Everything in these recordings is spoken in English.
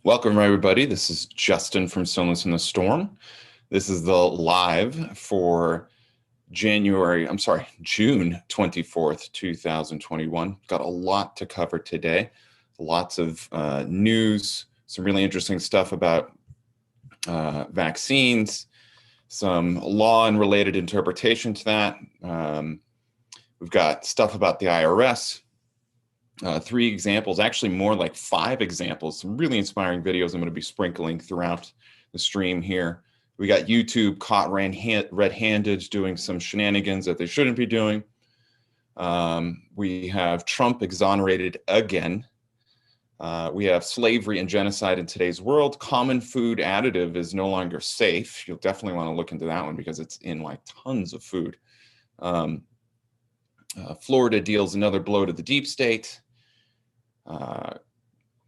Welcome, everybody. This is Justin from Stillness in the Storm. This is the live for June 24th, 2021. Got a lot to cover today. Lots of news, some really interesting stuff about vaccines, some law and related interpretation to that. We've got stuff about the IRS. 3 examples, actually more like 5 examples, some really inspiring videos I'm going to be sprinkling throughout the stream here. We got YouTube caught red-handed doing some shenanigans that they shouldn't be doing. We have Trump exonerated again. We have slavery and genocide in today's world. Common food additive is no longer safe. You'll definitely want to look into that one because it's in like tons of food. Florida deals another blow to the deep state.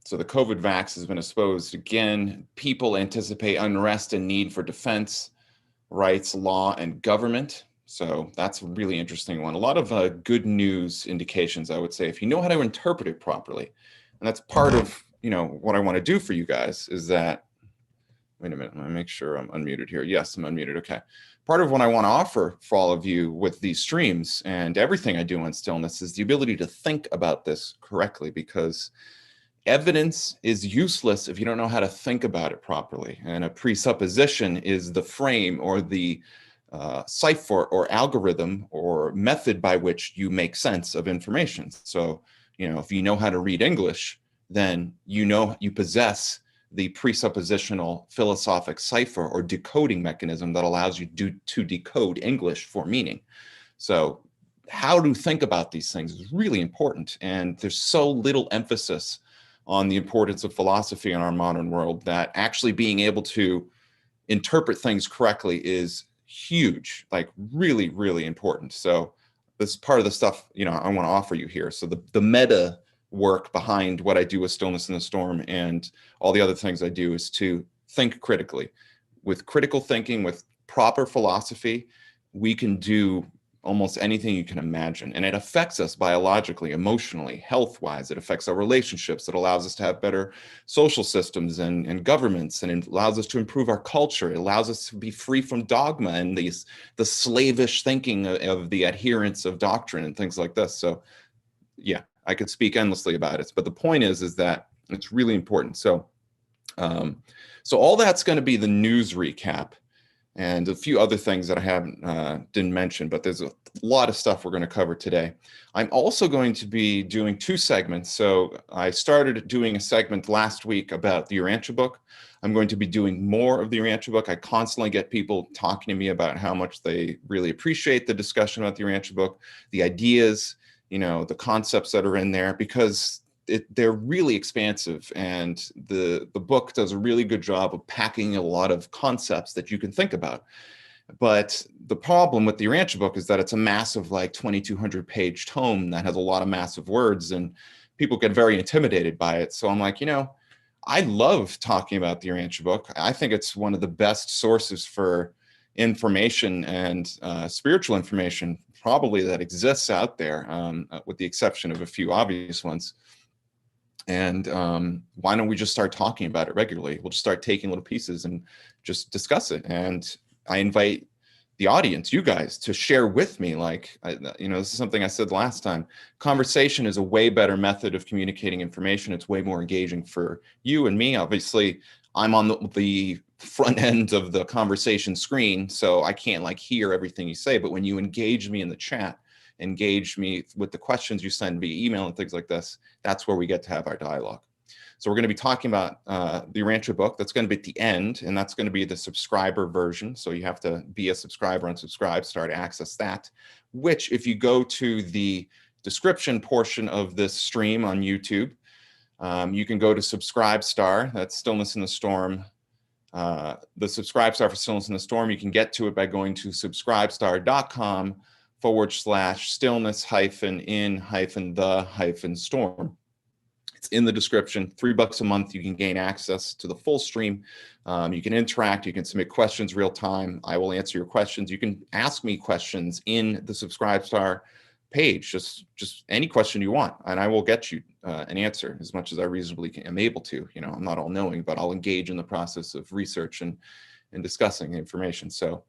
So the COVID vax has been exposed again. People anticipate unrest and need for defense, rights, law, and government. So that's a really interesting one. A lot of good news indications, I would say, if you know how to interpret it properly. And that's part of, what I want to do for you guys is that, wait a minute, let me make sure I'm unmuted here. Yes, I'm unmuted. Okay. Part of what I want to offer for all of you with these streams and everything I do on Stillness is the ability to think about this correctly, because evidence is useless if you don't know how to think about it properly. And a presupposition is the frame or the cipher or algorithm or method by which you make sense of information. So, if you know how to read English, then you possess the presuppositional philosophic cipher or decoding mechanism that allows you to decode English for meaning. So how to think about these things is really important. And there's so little emphasis on the importance of philosophy in our modern world that actually being able to interpret things correctly is huge, like really, really important. So this is part of the stuff, I want to offer you here. So the meta work behind what I do with Stillness in the Storm and all the other things I do is to think critically. With critical thinking, with proper philosophy, we can do almost anything you can imagine. And it affects us biologically, emotionally, health-wise. It affects our relationships. It allows us to have better social systems and governments, and it allows us to improve our culture. It allows us to be free from dogma and the slavish thinking of the adherents of doctrine and things like this. So yeah, I could speak endlessly about it, but the point is that it's really important. So, so all that's going to be the news recap and a few other things that I didn't mention, but there's a lot of stuff we're going to cover today. I'm also going to be doing 2 segments. So I started doing a segment last week about the Urantia book. I'm going to be doing more of the Urantia book. I constantly get people talking to me about how much they really appreciate the discussion about the Urantia book, the ideas, the concepts that are in there, because they're really expansive, and the book does a really good job of packing a lot of concepts that you can think about. But the problem with the Urantia book is that it's a massive, like 2,200 page tome that has a lot of massive words, and people get very intimidated by it. So I'm like, I love talking about the Urantia book. I think it's one of the best sources for information and spiritual information probably that exists out there, with the exception of a few obvious ones. And why don't we just start talking about it regularly? We'll just start taking little pieces and just discuss it. And I invite the audience, you guys, to share with me, this is something I said last time. Conversation is a way better method of communicating information. It's way more engaging for you and me. Obviously, I'm on the front end of the conversation screen, so I can't hear everything you say. But when you engage me in the chat, engage me with the questions you send via email and things like this, that's where we get to have our dialogue. So we're going to be talking about the Urantia book. That's going to be at the end, and that's going to be the subscriber version. So you have to be a subscriber and subscribe, start to access that, which if you go to the description portion of this stream on YouTube, you can go to Subscribe Star. That's Stillness in the Storm. The Subscribe Star for Stillness in the Storm, you can get to it by going to subscribestar.com/stillness-in-the-storm. It's in the description. $3 a month, you can gain access to the full stream. You can interact, you can submit questions real time. I will answer your questions. You can ask me questions in the Subscribe Star page, just any question you want, and I will get you an answer as much as I reasonably am able to. You know, I'm not all knowing, but I'll engage in the process of research and discussing information. So,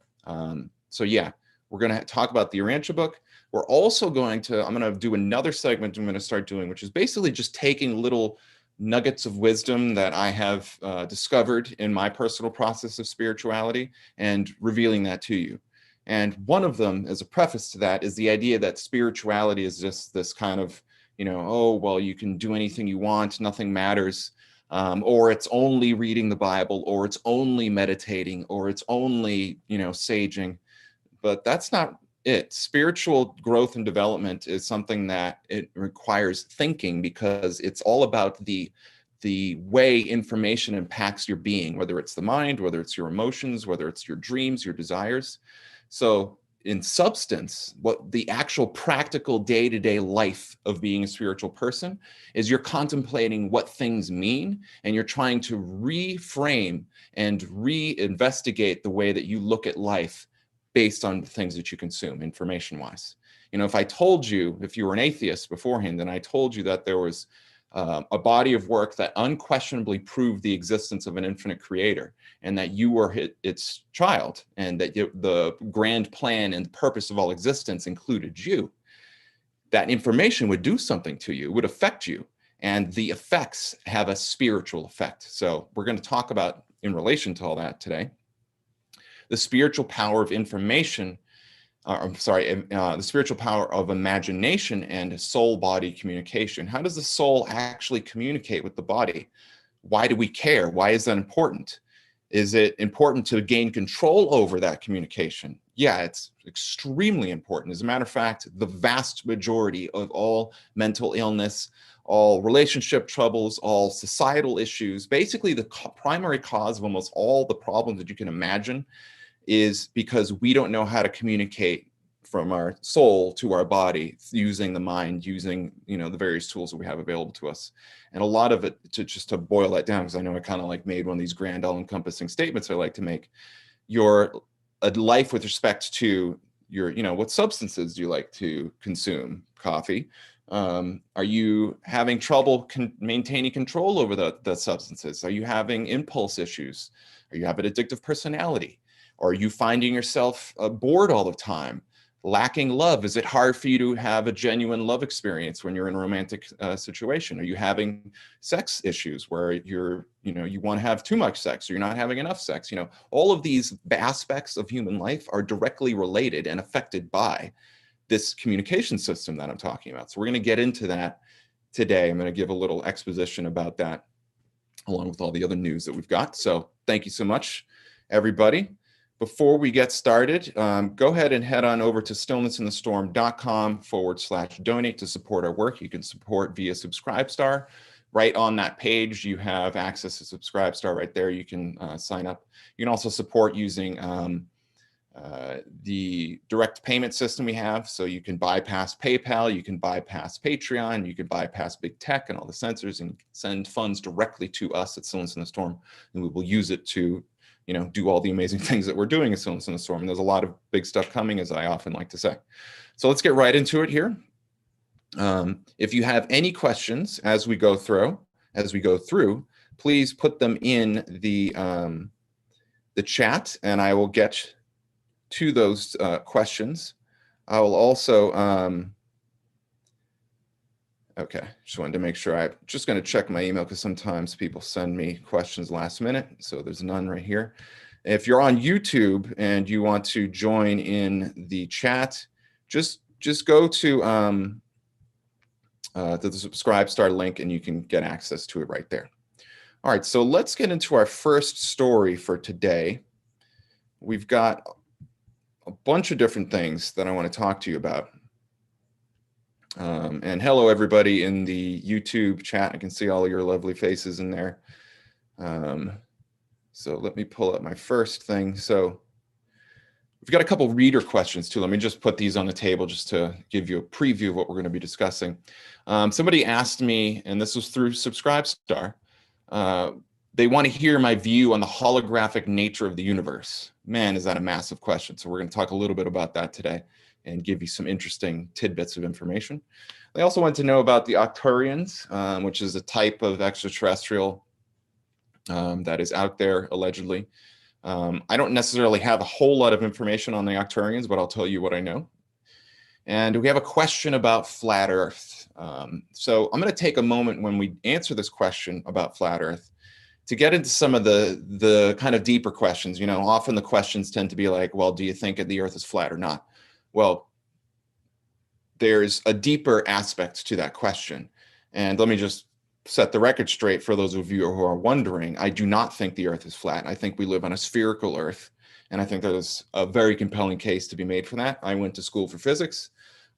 so yeah, we're going to talk about the Urantia book. We're also I'm going to do another segment I'm going to start doing, which is basically just taking little nuggets of wisdom that I have discovered in my personal process of spirituality and revealing that to you. And one of them, as a preface to that, is the idea that spirituality is just this kind of, you know, oh, well, you can do anything you want, nothing matters, or it's only reading the Bible, or it's only meditating, or it's only, you know, saging. But that's not it. Spiritual growth and development is something that it requires thinking, because it's all about the way information impacts your being, whether it's the mind, whether it's your emotions, whether it's your dreams, your desires. So in substance, what the actual practical day-to-day life of being a spiritual person is, you're contemplating what things mean, and you're trying to reframe and reinvestigate the way that you look at life based on the things that you consume information-wise. You know, if I told you, if you were an atheist beforehand, and I told you that there was a body of work that unquestionably proved the existence of an infinite creator, and that you were its child, and that the grand plan and purpose of all existence included you, that information would do something to you, would affect you, and the effects have a spiritual effect. So we're going to talk about, in relation to all that today, the spiritual power of information, the spiritual power of imagination and soul-body communication. How does the soul actually communicate with the body? Why do we care? Why is that important? Is it important to gain control over that communication? Yeah, it's extremely important. As a matter of fact, the vast majority of all mental illness, all relationship troubles, all societal issues, basically the primary cause of almost all the problems that you can imagine, is because we don't know how to communicate from our soul to our body using the mind, using, you know, the various tools that we have available to us. And a lot of it, to boil that down, because I know I kind of like made one of these grand all-encompassing statements I like to make, a life with respect to your, you know, what substances do you like to consume? Coffee. Are you having trouble maintaining control over the substances? Are you having impulse issues? Are you having addictive personality? Or are you finding yourself bored all the time, lacking love? Is it hard for you to have a genuine love experience when you're in a romantic situation? Are you having sex issues where you want to have too much sex, or you're not having enough sex? You know, all of these aspects of human life are directly related and affected by this communication system that I'm talking about. So we're going to get into that today. I'm going to give a little exposition about that, along with all the other news that we've got. So thank you so much, everybody. Before we get started, go ahead and head on over to stillnessinthestorm.com/donate to support our work. You can support via Subscribestar. Right on that page, you have access to Subscribestar right there. You can sign up. You can also support using the direct payment system we have. So you can bypass PayPal, you can bypass Patreon, you can bypass big tech and all the censors, and send funds directly to us at Stillness in the Storm, and we will use it to, you know, do all the amazing things that we're doing at Stillness in the Storm. And there's a lot of big stuff coming, as I often like to say. So let's get right into it here. If you have any questions as we go through, please put them in the chat, and I will get to those questions. I will also, okay, just wanted to make sure. I'm just going to check my email, because sometimes people send me questions last minute. So there's none right here. If you're on YouTube and you want to join in the chat, just go to the Subscribestar link, and you can get access to it right there. All right, so let's get into our first story for today. We've got a bunch of different things that I want to talk to you about. And hello, everybody in the YouTube chat. I can see all of your lovely faces in there. So let me pull up my first thing. So we've got a couple reader questions too. Let me just put these on the table just to give you a preview of what we're going to be discussing. Somebody asked me, and this was through Subscribestar, they want to hear my view on the holographic nature of the universe. Man, is that a massive question. So we're going to talk a little bit about that today. and give you some interesting tidbits of information. They also want to know about the Arcturians, which is a type of extraterrestrial that is out there allegedly. I don't necessarily have a whole lot of information on the Arcturians, but I'll tell you what I know. And we have a question about flat Earth. So I'm going to take a moment when we answer this question about flat Earth to get into some of the kind of deeper questions. You know, often the questions tend to be like, well, do you think the Earth is flat or not? Well, there's a deeper aspect to that question. And let me just set the record straight for those of you who are wondering. I do not think the Earth is flat. I think we live on a spherical Earth. And I think there's a very compelling case to be made for that. I went to school for physics.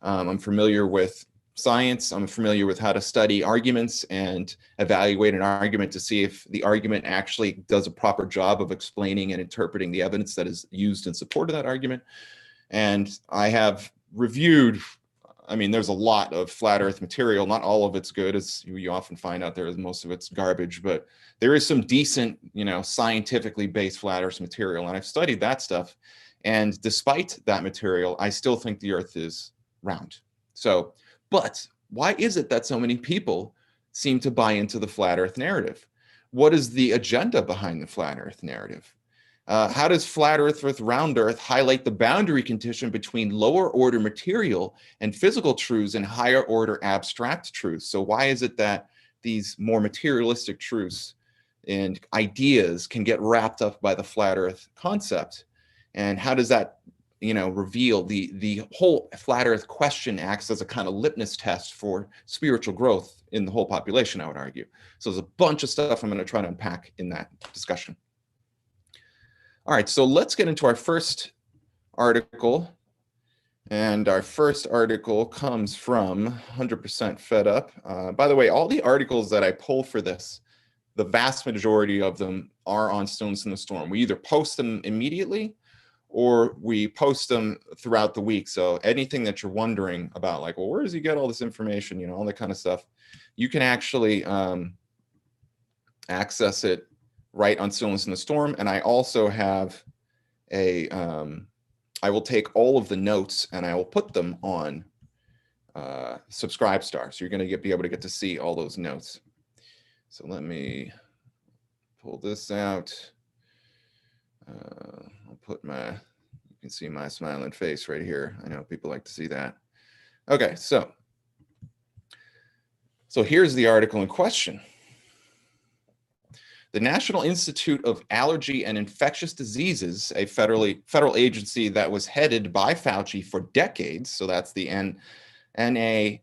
I'm familiar with science. I'm familiar with how to study arguments and evaluate an argument to see if the argument actually does a proper job of explaining and interpreting the evidence that is used in support of that argument. And I have reviewed, I mean, there's a lot of flat Earth material. Not all of it's good, as you often find out there is most of it's garbage, but there is some decent, you know, scientifically based flat Earth material. And I've studied that stuff. And despite that material, I still think the Earth is round. So, but why is it that so many people seem to buy into the flat Earth narrative? What is the agenda behind the flat Earth narrative? How does flat Earth with round Earth highlight the boundary condition between lower order material and physical truths and higher order abstract truths? So why is it that these more materialistic truths and ideas can get wrapped up by the flat Earth concept? And how does that, you know, reveal the whole flat Earth question acts as a kind of litmus test for spiritual growth in the whole population, I would argue. So there's a bunch of stuff I'm going to try to unpack in that discussion. All right, so let's get into our first article. And our first article comes from 100% Fed Up. By the way, all the articles that I pull for this, the vast majority of them are on Stones in the Storm. We either post them immediately or we post them throughout the week. So anything that you're wondering about, like, well, where does he get all this information, you know, all that kind of stuff, you can actually access it right on Stillness in the Storm. And I also have a, I will take all of the notes and I will put them on Subscribestar. So you're going to be able to get to see all those notes. So let me pull this out. I'll put my, you can see my smiling face right here. I know people like to see that. Okay, so here's the article in question. The National Institute of Allergy and Infectious Diseases, a federal agency that was headed by Fauci for decades, so that's the NAID,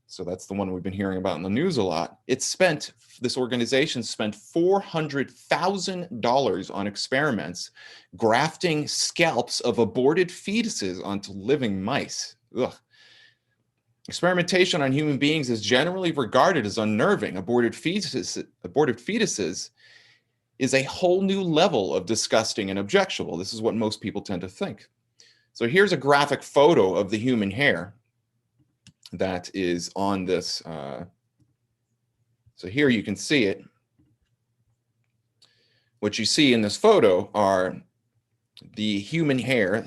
so that's the one we've been hearing about in the news a lot. This organization spent $400,000 on experiments grafting scalps of aborted fetuses onto living mice. Ugh. Experimentation on human beings is generally regarded as unnerving. Aborted fetuses is a whole new level of disgusting and objectionable. This is what most people tend to think. So here's a graphic photo of the human hair that is on this. So here you can see it. What you see in this photo are the human hair.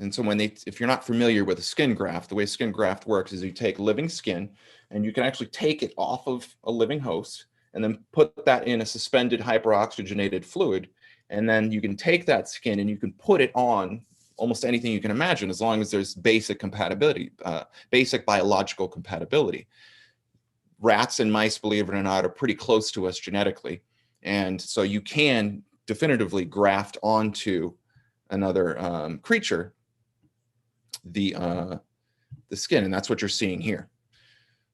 And so if you're not familiar with a skin graft, the way skin graft works is you take living skin and you can actually take it off of a living host and then put that in a suspended hyperoxygenated fluid. And then you can take that skin and you can put it on almost anything you can imagine, as long as there's basic compatibility, basic biological compatibility. Rats and mice, believe it or not, are pretty close to us genetically. And so you can definitively graft onto another creature the skin, and that's what you're seeing here.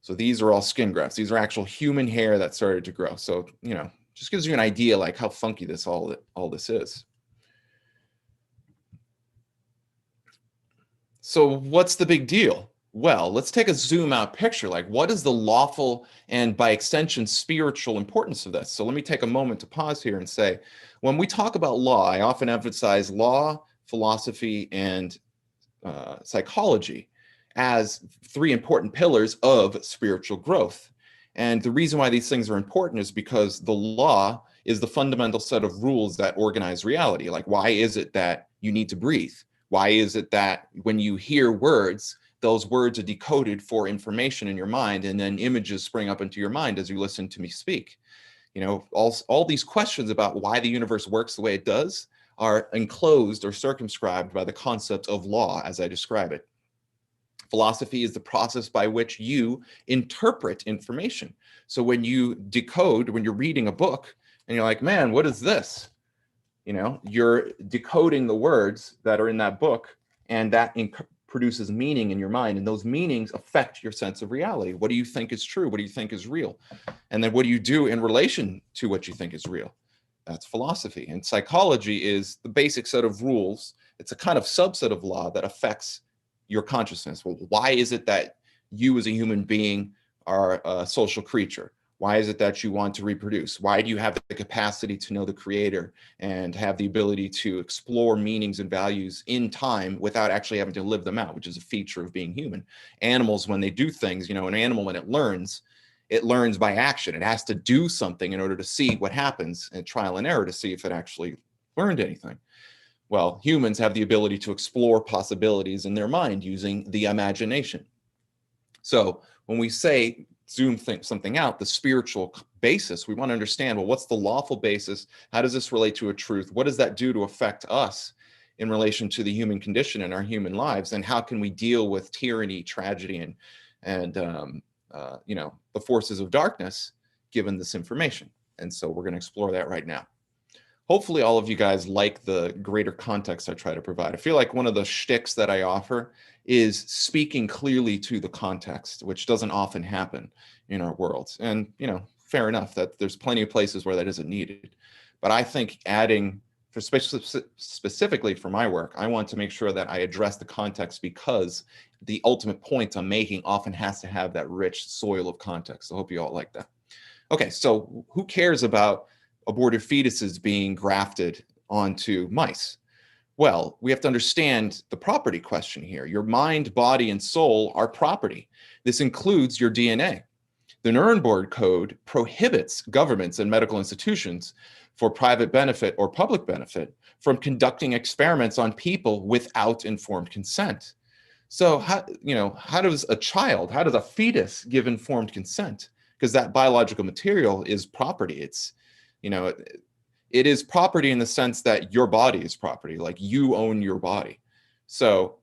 So these are all skin grafts. These are actual human hair that started to grow. So, you know, just gives you an idea like how funky this all this is. So what's the big deal? Well, let's take a zoom out picture. Like, what is the lawful and by extension spiritual importance of this? So let me take a moment to pause here and say, when we talk about law, I often emphasize law, philosophy, and psychology as three important pillars of spiritual growth. And the reason why these things are important is because the law is the fundamental set of rules that organize reality. Like, why is it that you need to breathe? Why is it that when you hear words, those words are decoded for information in your mind, and then images spring up into your mind as you listen to me speak? You know, all these questions about why the universe works the way it does are enclosed or circumscribed by the concept of law, as I describe it. Philosophy is the process by which you interpret information. So when you decode, when you're reading a book and you're like, man, what is this? You know, you're decoding the words that are in that book, and that produces meaning in your mind. And those meanings affect your sense of reality. What do you think is true? What do you think is real? And then what do you do in relation to what you think is real? That's philosophy. And psychology is the basic set of rules. It's a kind of subset of law that affects your consciousness. Well, why is it that you as a human being are a social creature? Why is it that you want to reproduce? Why do you have the capacity to know the creator and have the ability to explore meanings and values in time without actually having to live them out, which is a feature of being human? Animals, when they do things, you know, an animal, when it learns by action. It has to do something in order to see what happens, and trial and error to see if it actually learned anything. Well, humans have the ability to explore possibilities in their mind using the imagination. So when we say zoom something out, the spiritual basis, we want to understand, well, what's the lawful basis? How does this relate to a truth? What does that do to affect us in relation to the human condition and our human lives? And how can we deal with tyranny, tragedy, and you know, the forces of darkness given this information? And so we're going to explore that right now. Hopefully all of you guys like the greater context I try to provide. I feel like one of the shticks that I offer is speaking clearly to the context, which doesn't often happen in our world. And, you know, fair enough that there's plenty of places where that isn't needed. But I think adding, specifically for my work, I want to make sure that I address the context, because the ultimate point I'm making often has to have that rich soil of context. I hope you all like that. Okay, so who cares about aborted fetuses being grafted onto mice? Well, we have to understand the property question here. Your mind, body, and soul are property. This includes your DNA. The Nuremberg Code prohibits governments and medical institutions for private benefit or public benefit from conducting experiments on people without informed consent. So how does a fetus give informed consent? Because that biological material is property. It's, you know, it is property in the sense that your body is property, like you own your body. So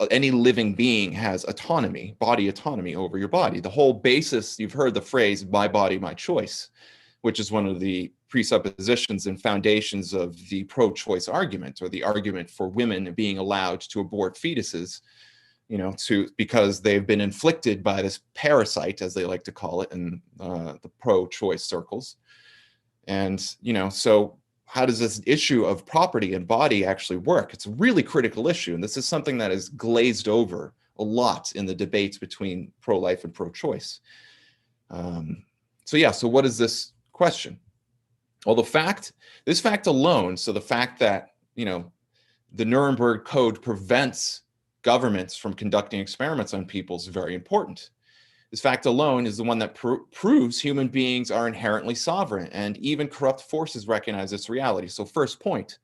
any living being has autonomy, body autonomy over your body. The whole basis, you've heard the phrase, my body, my choice, which is one of the presuppositions and foundations of the pro-choice argument, or the argument for women being allowed to abort fetuses, you know, because they've been inflicted by this parasite, as they like to call it in the pro-choice circles. And, you know, so how does this issue of property and body actually work? It's a really critical issue. And this is something that is glazed over a lot in the debates between pro-life and pro-choice. So what is this question? Well, this fact alone, so the fact that, you know, the Nuremberg Code prevents governments from conducting experiments on people is very important. This fact alone is the one that proves human beings are inherently sovereign, and even corrupt forces recognize this reality. So first point,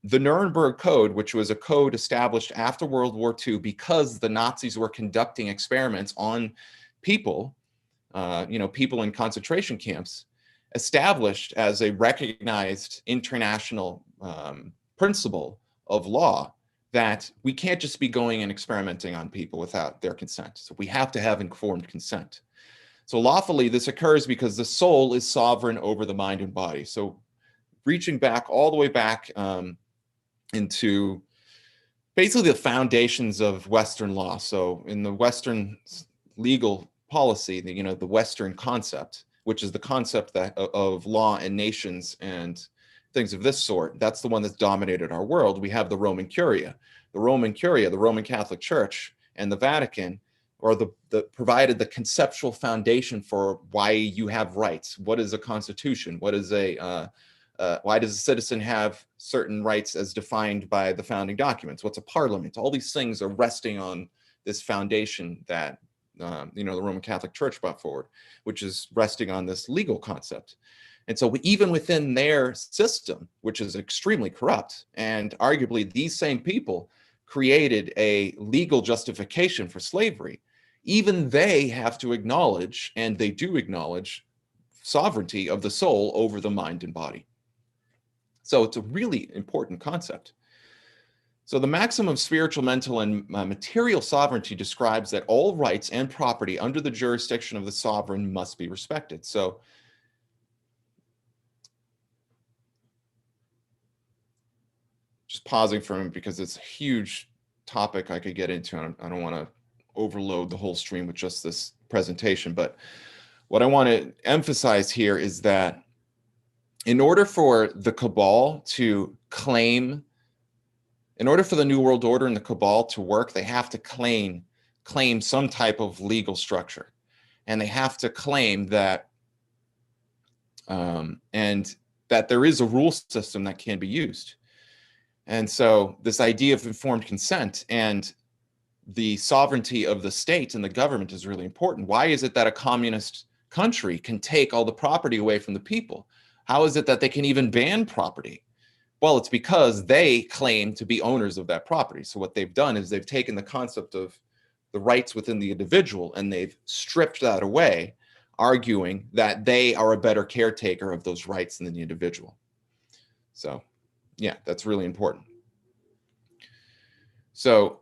the Nuremberg Code, which was a code established after World War II because the Nazis were conducting experiments on people, people in concentration camps, established as a recognized international principle of law that we can't just be going and experimenting on people without their consent. So we have to have informed consent. So lawfully, this occurs because the soul is sovereign over the mind and body. So reaching back all the way back into basically the foundations of Western law. So in the Western legal policy, the Western concept, which is the concept of law and nations and things of this sort, that's the one that's dominated our world. We have the Roman Curia. The Roman Catholic Church, and the Vatican provided the conceptual foundation for why you have rights. What is a constitution? Why does a citizen have certain rights as defined by the founding documents? What's a parliament? All these things are resting on this foundation that the Roman Catholic Church brought forward, which is resting on this legal concept. And so even within their system, which is extremely corrupt, and arguably these same people created a legal justification for slavery, even they have to acknowledge, and they do acknowledge, sovereignty of the soul over the mind and body. So it's a really important concept. So the maximum spiritual, mental, and material sovereignty describes that all rights and property under the jurisdiction of the sovereign must be respected. So just pausing for a minute because it's a huge topic I could get into. I don't want to overload the whole stream with just this presentation, but what I want to emphasize here is that in order for the cabal to claim, in order for the New World Order and the cabal to work, they have to claim some type of legal structure. And they have to claim that, and that there is a rule system that can be used. And so this idea of informed consent and the sovereignty of the state and the government is really important. Why is it that a communist country can take all the property away from the people? How is it that they can even ban property? Well, it's because they claim to be owners of that property. So what they've done is they've taken the concept of the rights within the individual and they've stripped that away, arguing that they are a better caretaker of those rights than the individual. So yeah, that's really important. So,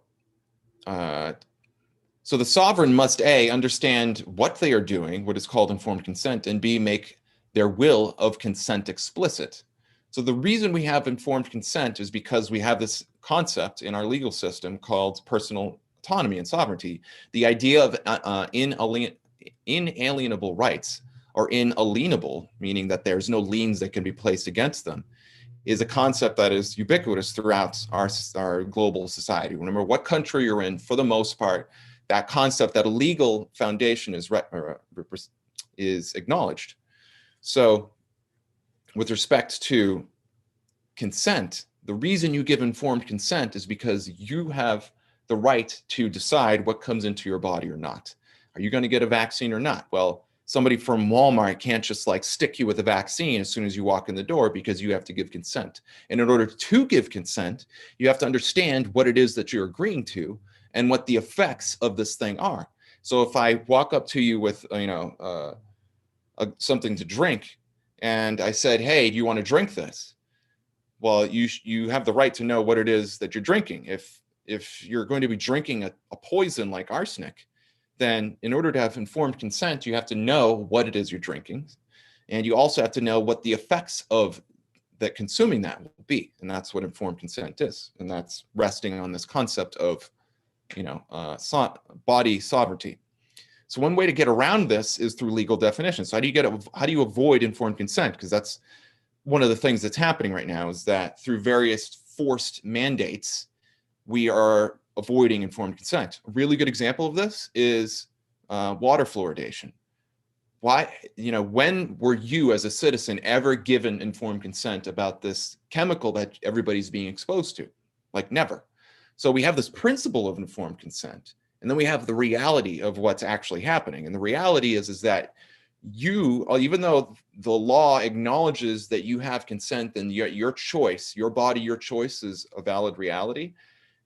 so the sovereign must A, understand what they are doing, what is called informed consent, and B, make their will of consent explicit. So the reason we have informed consent is because we have this concept in our legal system called personal autonomy and sovereignty. The idea of inalienable rights, or inalienable, meaning that there's no liens that can be placed against them, is a concept that is ubiquitous throughout our global society. No matter what country you're in, for the most part, that concept, that a legal foundation is acknowledged. So with respect to consent, the reason you give informed consent is because you have the right to decide what comes into your body or not. Are you going to get a vaccine or not? Well, somebody from Walmart can't just like stick you with a vaccine as soon as you walk in the door because you have to give consent. And in order to give consent, you have to understand what it is that you're agreeing to and what the effects of this thing are. So if I walk up to you with, something to drink and I said, hey, do you want to drink this? Well, you have the right to know what it is that you're drinking. If you're going to be drinking a poison like arsenic, then in order to have informed consent, you have to know what it is you're drinking. And you also have to know what the effects of that consuming that will be. And that's what informed consent is. And that's resting on this concept of, body sovereignty. So one way to get around this is through legal definitions. So how do you avoid informed consent? Because that's one of the things that's happening right now, is that through various forced mandates, we are avoiding informed consent. A really good example of this is water fluoridation. Why, when were you as a citizen ever given informed consent about this chemical that everybody's being exposed to? Like never. So we have this principle of informed consent, and then we have the reality of what's actually happening. And the reality is that you, even though the law acknowledges that you have consent and your choice, your body, your choice is a valid reality,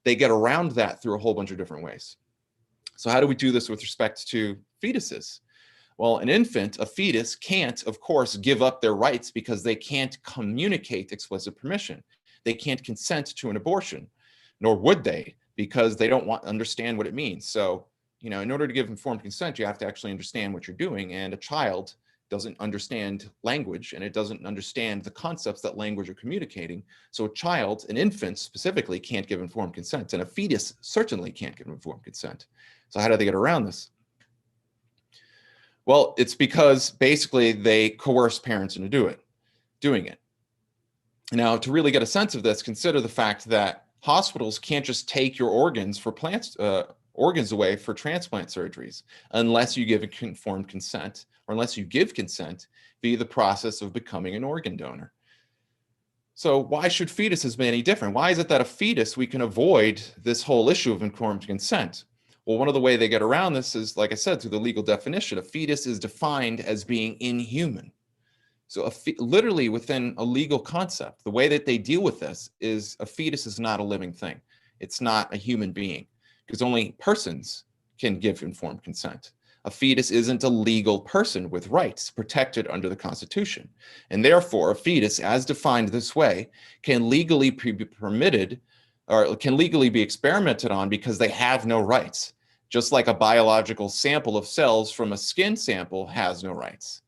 they get around that through a whole bunch of different ways. So how do we do this with respect to fetuses? Well, an infant, a fetus, can't, of course, give up their rights because they can't communicate explicit permission. They can't consent to an abortion, nor would they, because they don't understand what it means. So, in order to give informed consent, you have to actually understand what you're doing. And a child doesn't understand language, and it doesn't understand the concepts that language are communicating. So a child, an infant specifically, can't give informed consent, and a fetus certainly can't give informed consent. So how do they get around this? Well, it's because basically they coerce parents into doing it. Now, to really get a sense of this, consider the fact that hospitals can't just take your organs away for transplant surgeries unless you give informed consent, or unless you give consent via the process of becoming an organ donor. So why should fetuses be any different? Why is it that a fetus, we can avoid this whole issue of informed consent? Well, one of the ways they get around this is, like I said, through the legal definition. A fetus is defined as being inhuman. So literally within a legal concept, the way that they deal with this is a fetus is not a living thing. It's not a human being, because only persons can give informed consent. A fetus isn't a legal person with rights protected under the Constitution. And therefore, a fetus, as defined this way, can legally be permitted or can legally be experimented on because they have no rights, just like a biological sample of cells from a skin sample has no rights.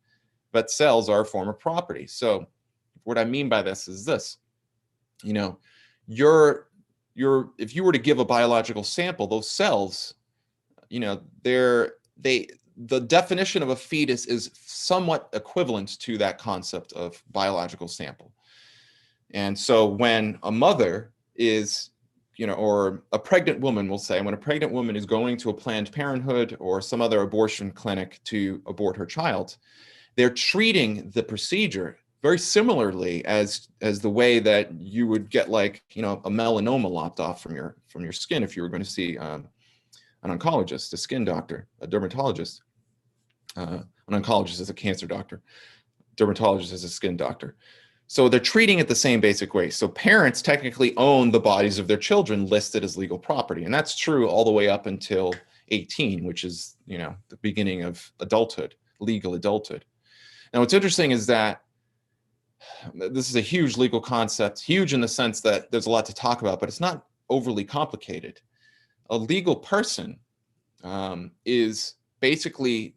But cells are a form of property. So what I mean by this is this, you know, if you were to give a biological sample, those cells, you know, the definition of a fetus is somewhat equivalent to that concept of biological sample. And so when a mother is, you know, or a pregnant woman, we'll say, when a pregnant woman is going to a Planned Parenthood or some other abortion clinic to abort her child, they're treating the procedure very similarly as the way that you would get, like, you know, a melanoma lopped off from your skin if you were going to see an oncologist, a skin doctor, a dermatologist. An oncologist is a cancer doctor. Dermatologist is a skin doctor. So they're treating it the same basic way. So parents technically own the bodies of their children listed as legal property. And that's true all the way up until 18, which is, you know, the beginning of adulthood, legal adulthood. Now, what's interesting is that this is a huge legal concept, huge in the sense that there's a lot to talk about, but it's not overly complicated. A legal person is basically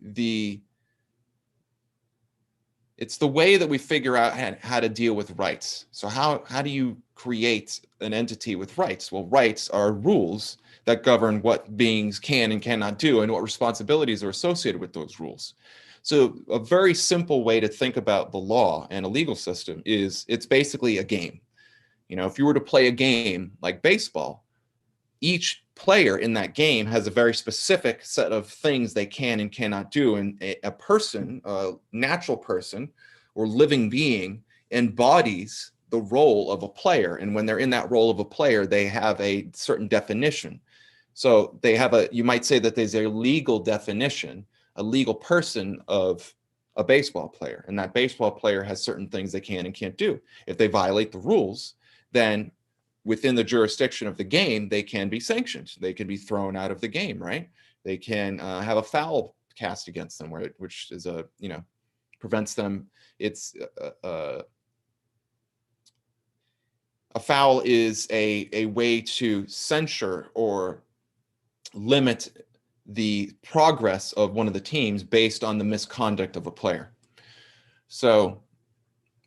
it's the way that we figure out how to deal with rights. So how do you create an entity with rights? Well, rights are rules that govern what beings can and cannot do and what responsibilities are associated with those rules. So a very simple way to think about the law and a legal system is it's basically a game. You know, if you were to play a game like baseball, each player in that game has a very specific set of things they can and cannot do. And a person, a natural person or living being, embodies the role of a player. And when they're in that role of a player, they have a certain definition. So they have you might say that there's a legal definition, a legal person of a baseball player. And that baseball player has certain things they can and can't do. If they violate the rules, then within the jurisdiction of the game, they can be sanctioned. They can be thrown out of the game, right? They can have a foul cast against them, which is prevents them. It's a foul is a way to censure or limit the progress of one of the teams based on the misconduct of a player. So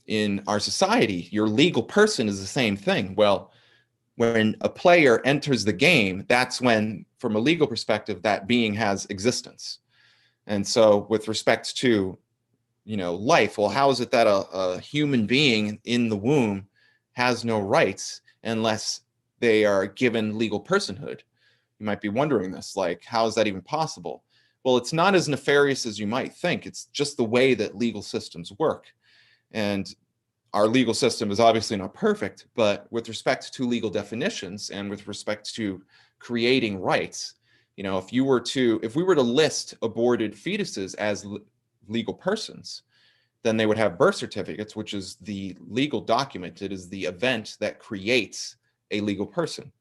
in our society, your legal person is the same thing. Well, when a player enters the game, that's when, from a legal perspective, that being has existence. And so with respect to, life, well, how is it that a human being in the womb has no rights unless they are given legal personhood? You might be wondering this, like, how is that even possible? Well, it's not as nefarious as you might think. It's just the way that legal systems work. And our legal system is obviously not perfect, but with respect to legal definitions and with respect to creating rights, if we were to list aborted fetuses as legal persons, then they would have birth certificates, which is the legal document. It is the event that creates a legal person.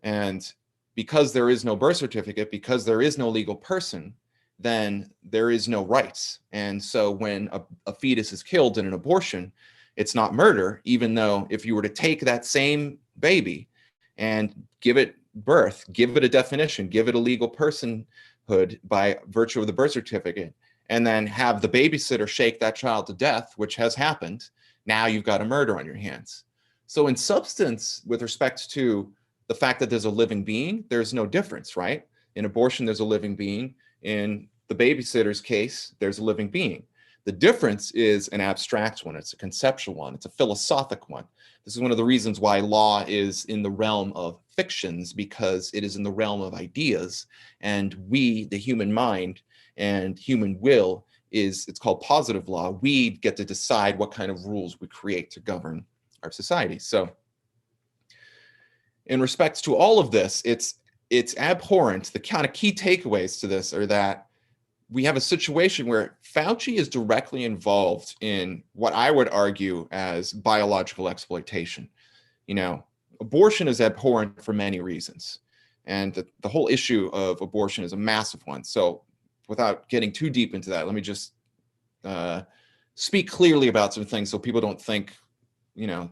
And because there is no birth certificate, because there is no legal person, then there is no rights. And so when a fetus is killed in an abortion, it's not murder, even though if you were to take that same baby and give it birth, give it a definition, give it a legal personhood by virtue of the birth certificate, and then have the babysitter shake that child to death, which has happened, now you've got a murder on your hands. So in substance, with respect to the fact that there's a living being, there's no difference, right? In abortion, there's a living being. In the babysitter's case, there's a living being. The difference is an abstract one. It's a conceptual one. It's a philosophic one. This is one of the reasons why law is in the realm of fictions, because it is in the realm of ideas. And we, the human mind and human will, it's called positive law. We get to decide what kind of rules we create to govern our society. So in respects to all of this, it's abhorrent. The kind of key takeaways to this are that we have a situation where Fauci is directly involved in what I would argue as biological exploitation. You know, abortion is abhorrent for many reasons. And the whole issue of abortion is a massive one. So without getting too deep into that, let me just speak clearly about some things so people don't think, you know,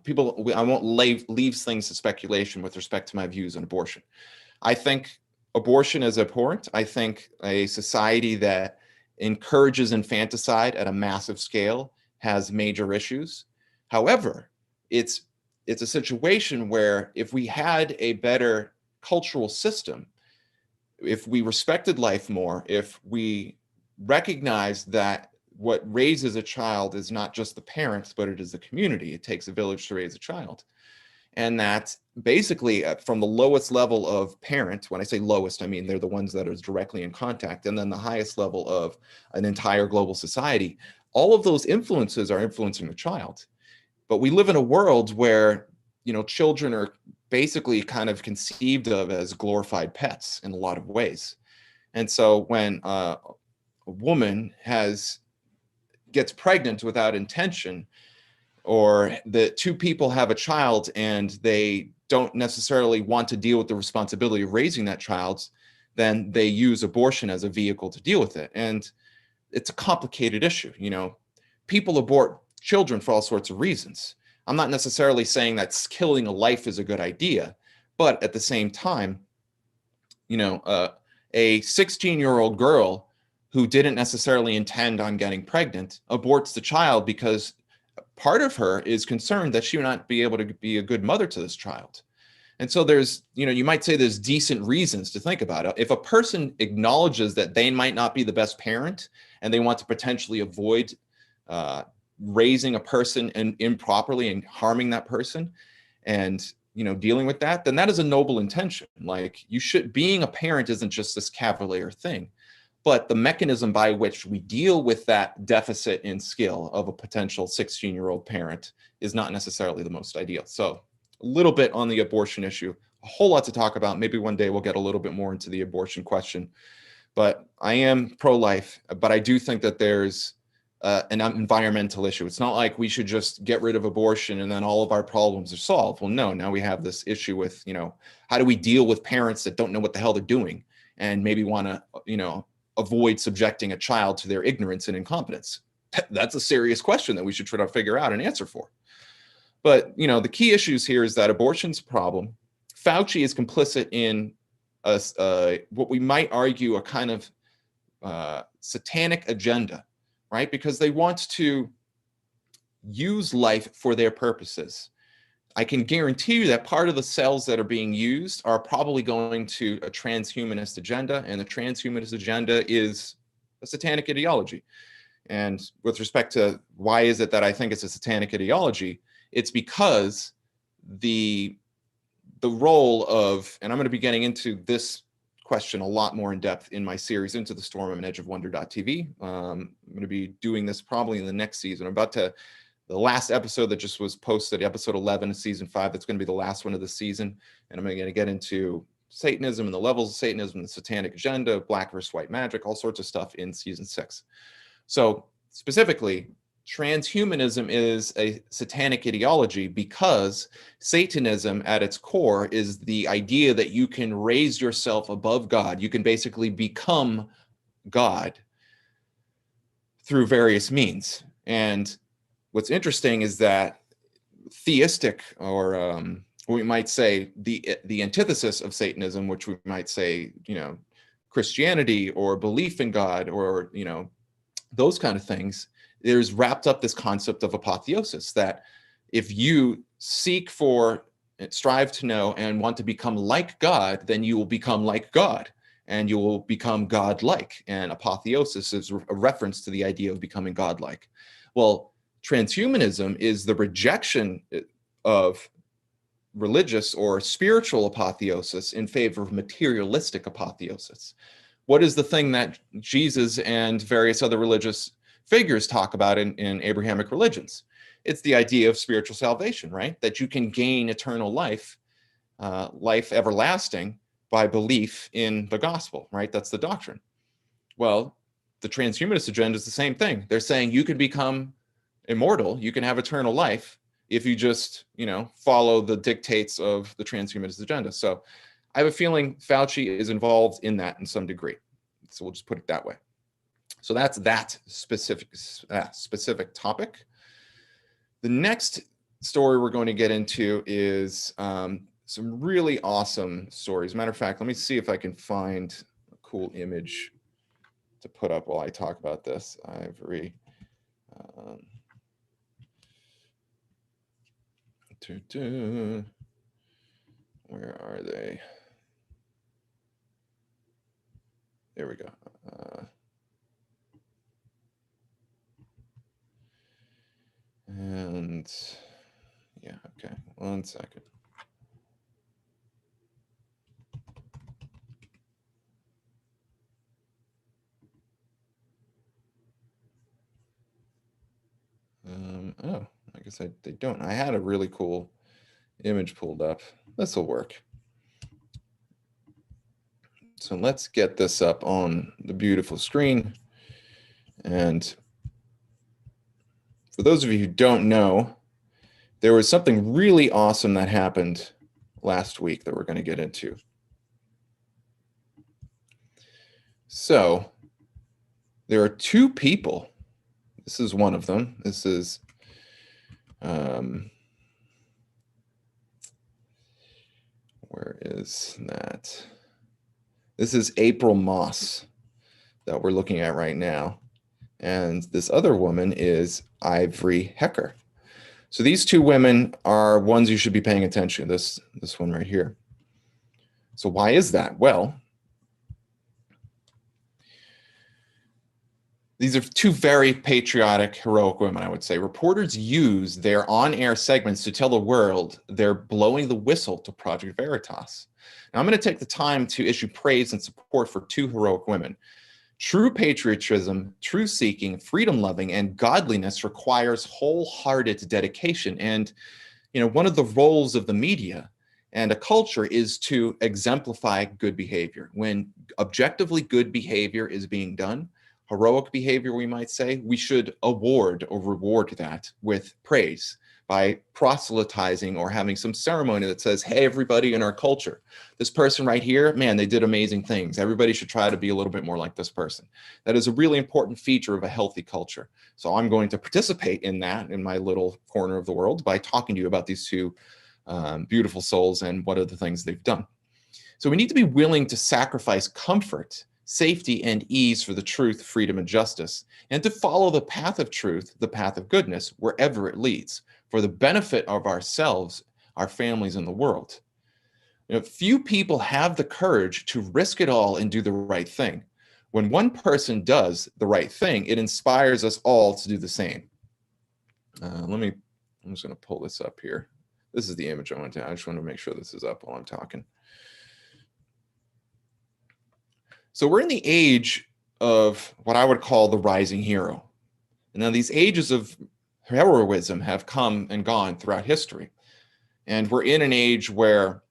I won't leave things to speculation with respect to my views on abortion. I think abortion is abhorrent. I think a society that encourages infanticide at a massive scale has major issues. However, it's a situation where if we had a better cultural system, if we respected life more, if we recognized that what raises a child is not just the parents, but it is the community. It takes a village to raise a child. And that basically from the lowest level of parent, when I say lowest, I mean they're the ones that are directly in contact, and then the highest level of an entire global society, all of those influences are influencing the child. But we live in a world where, you know, children are basically kind of conceived of as glorified pets in a lot of ways. And so when a woman gets pregnant without intention, or the two people have a child and they don't necessarily want to deal with the responsibility of raising that child, then they use abortion as a vehicle to deal with it. And it's a complicated issue. You know, people abort children for all sorts of reasons. I'm not necessarily saying that killing a life is a good idea, but at the same time, you know, a 16-year-old girl who didn't necessarily intend on getting pregnant aborts the child because part of her is concerned that she will not be able to be a good mother to this child. And so there's, you know, you might say there's decent reasons to think about it. If a person acknowledges that they might not be the best parent and they want to potentially avoid raising a person improperly and harming that person and, you know, dealing with that, then that is a noble intention. Like, being a parent isn't just this cavalier thing. But the mechanism by which we deal with that deficit in skill of a potential 16-year-old parent is not necessarily the most ideal. So a little bit on the abortion issue, a whole lot to talk about. Maybe one day we'll get a little bit more into the abortion question. But I am pro-life, but I do think that there's an environmental issue. It's not like we should just get rid of abortion and then all of our problems are solved. Well, no, now we have this issue with, you know, how do we deal with parents that don't know what the hell they're doing and maybe want to, you know, avoid subjecting a child to their ignorance and incompetence? That's a serious question that we should try to figure out an answer for. But, you know, the key issues here is that abortion's a problem. Fauci is complicit in what we might argue a kind of satanic agenda, right? Because they want to use life for their purposes. I can guarantee you that part of the cells that are being used are probably going to a transhumanist agenda, and the transhumanist agenda is a satanic ideology. And with respect to why is it that I think it's a satanic ideology, it's because the role of, and I'm going to be getting into this question a lot more in depth in my series Into the Storm on edgeofwonder.tv. I'm going to be doing this probably in the next season. The last episode that just was posted, episode 11 of season 5, that's going to be the last one of the season. And I'm going to get into Satanism and the levels of Satanism, the satanic agenda, black versus white magic, all sorts of stuff in season 6. So specifically, transhumanism is a satanic ideology because Satanism at its core is the idea that you can raise yourself above God. You can basically become God through various means. And what's interesting is that theistic, or we might say the antithesis of Satanism, which we might say, you know, Christianity or belief in God, or, you know, those kind of things, there's wrapped up this concept of apotheosis, that if you seek for, strive to know, and want to become like God, then you will become like God, and you will become God-like. And apotheosis is a reference to the idea of becoming God-like. Well, transhumanism is the rejection of religious or spiritual apotheosis in favor of materialistic apotheosis. What is the thing that Jesus and various other religious figures talk about in Abrahamic religions? It's the idea of spiritual salvation, right? That you can gain eternal life, life everlasting, by belief in the gospel, right? That's the doctrine. Well, the transhumanist agenda is the same thing. They're saying you can become immortal, you can have eternal life if you just, follow the dictates of the transhumanist agenda. So I have a feeling Fauci is involved in that in some degree. So we'll just put it that way. So that's that specific topic. The next story we're going to get into is some really awesome stories. Matter of fact, let me see if I can find a cool image to put up while I talk about this. Ivory. Where are they? There we go. And yeah, okay, 1 second. Oh, I guess they don't. I had a really cool image pulled up. This will work. So let's get this up on the beautiful screen. And for those of you who don't know, there was something really awesome that happened last week that we're going to get into. So there are two people. This is one of them. This is where is that? This is April Moss that we're looking at right now. And this other woman is Ivory Hecker. So these two women are ones you should be paying attention to, this one right here. So why is that? Well, these are two very patriotic, heroic women, I would say. Reporters use their on-air segments to tell the world they're blowing the whistle to Project Veritas. Now, I'm going to take the time to issue praise and support for two heroic women. True patriotism, truth-seeking, freedom-loving, and godliness requires wholehearted dedication. And, one of the roles of the media and a culture is to exemplify good behavior. When objectively good behavior is being done, heroic behavior, we might say, we should award or reward that with praise by proselytizing or having some ceremony that says, hey, everybody in our culture, this person right here, man, they did amazing things. Everybody should try to be a little bit more like this person. That is a really important feature of a healthy culture. So I'm going to participate in that in my little corner of the world by talking to you about these two beautiful souls and what are the things they've done. So we need to be willing to sacrifice comfort, safety, and ease for the truth, freedom, and justice, and to follow the path of truth, the path of goodness, wherever it leads, for the benefit of ourselves, our families, and the world. Few people have the courage to risk it all and do the right thing. When one person does the right thing, it inspires us all to do the same. I'm just going to pull this up here. This is the image I just want to make sure this is up while I'm talking. So we're in the age of what I would call the rising hero. And now these ages of heroism have come and gone throughout history. And we're in an age where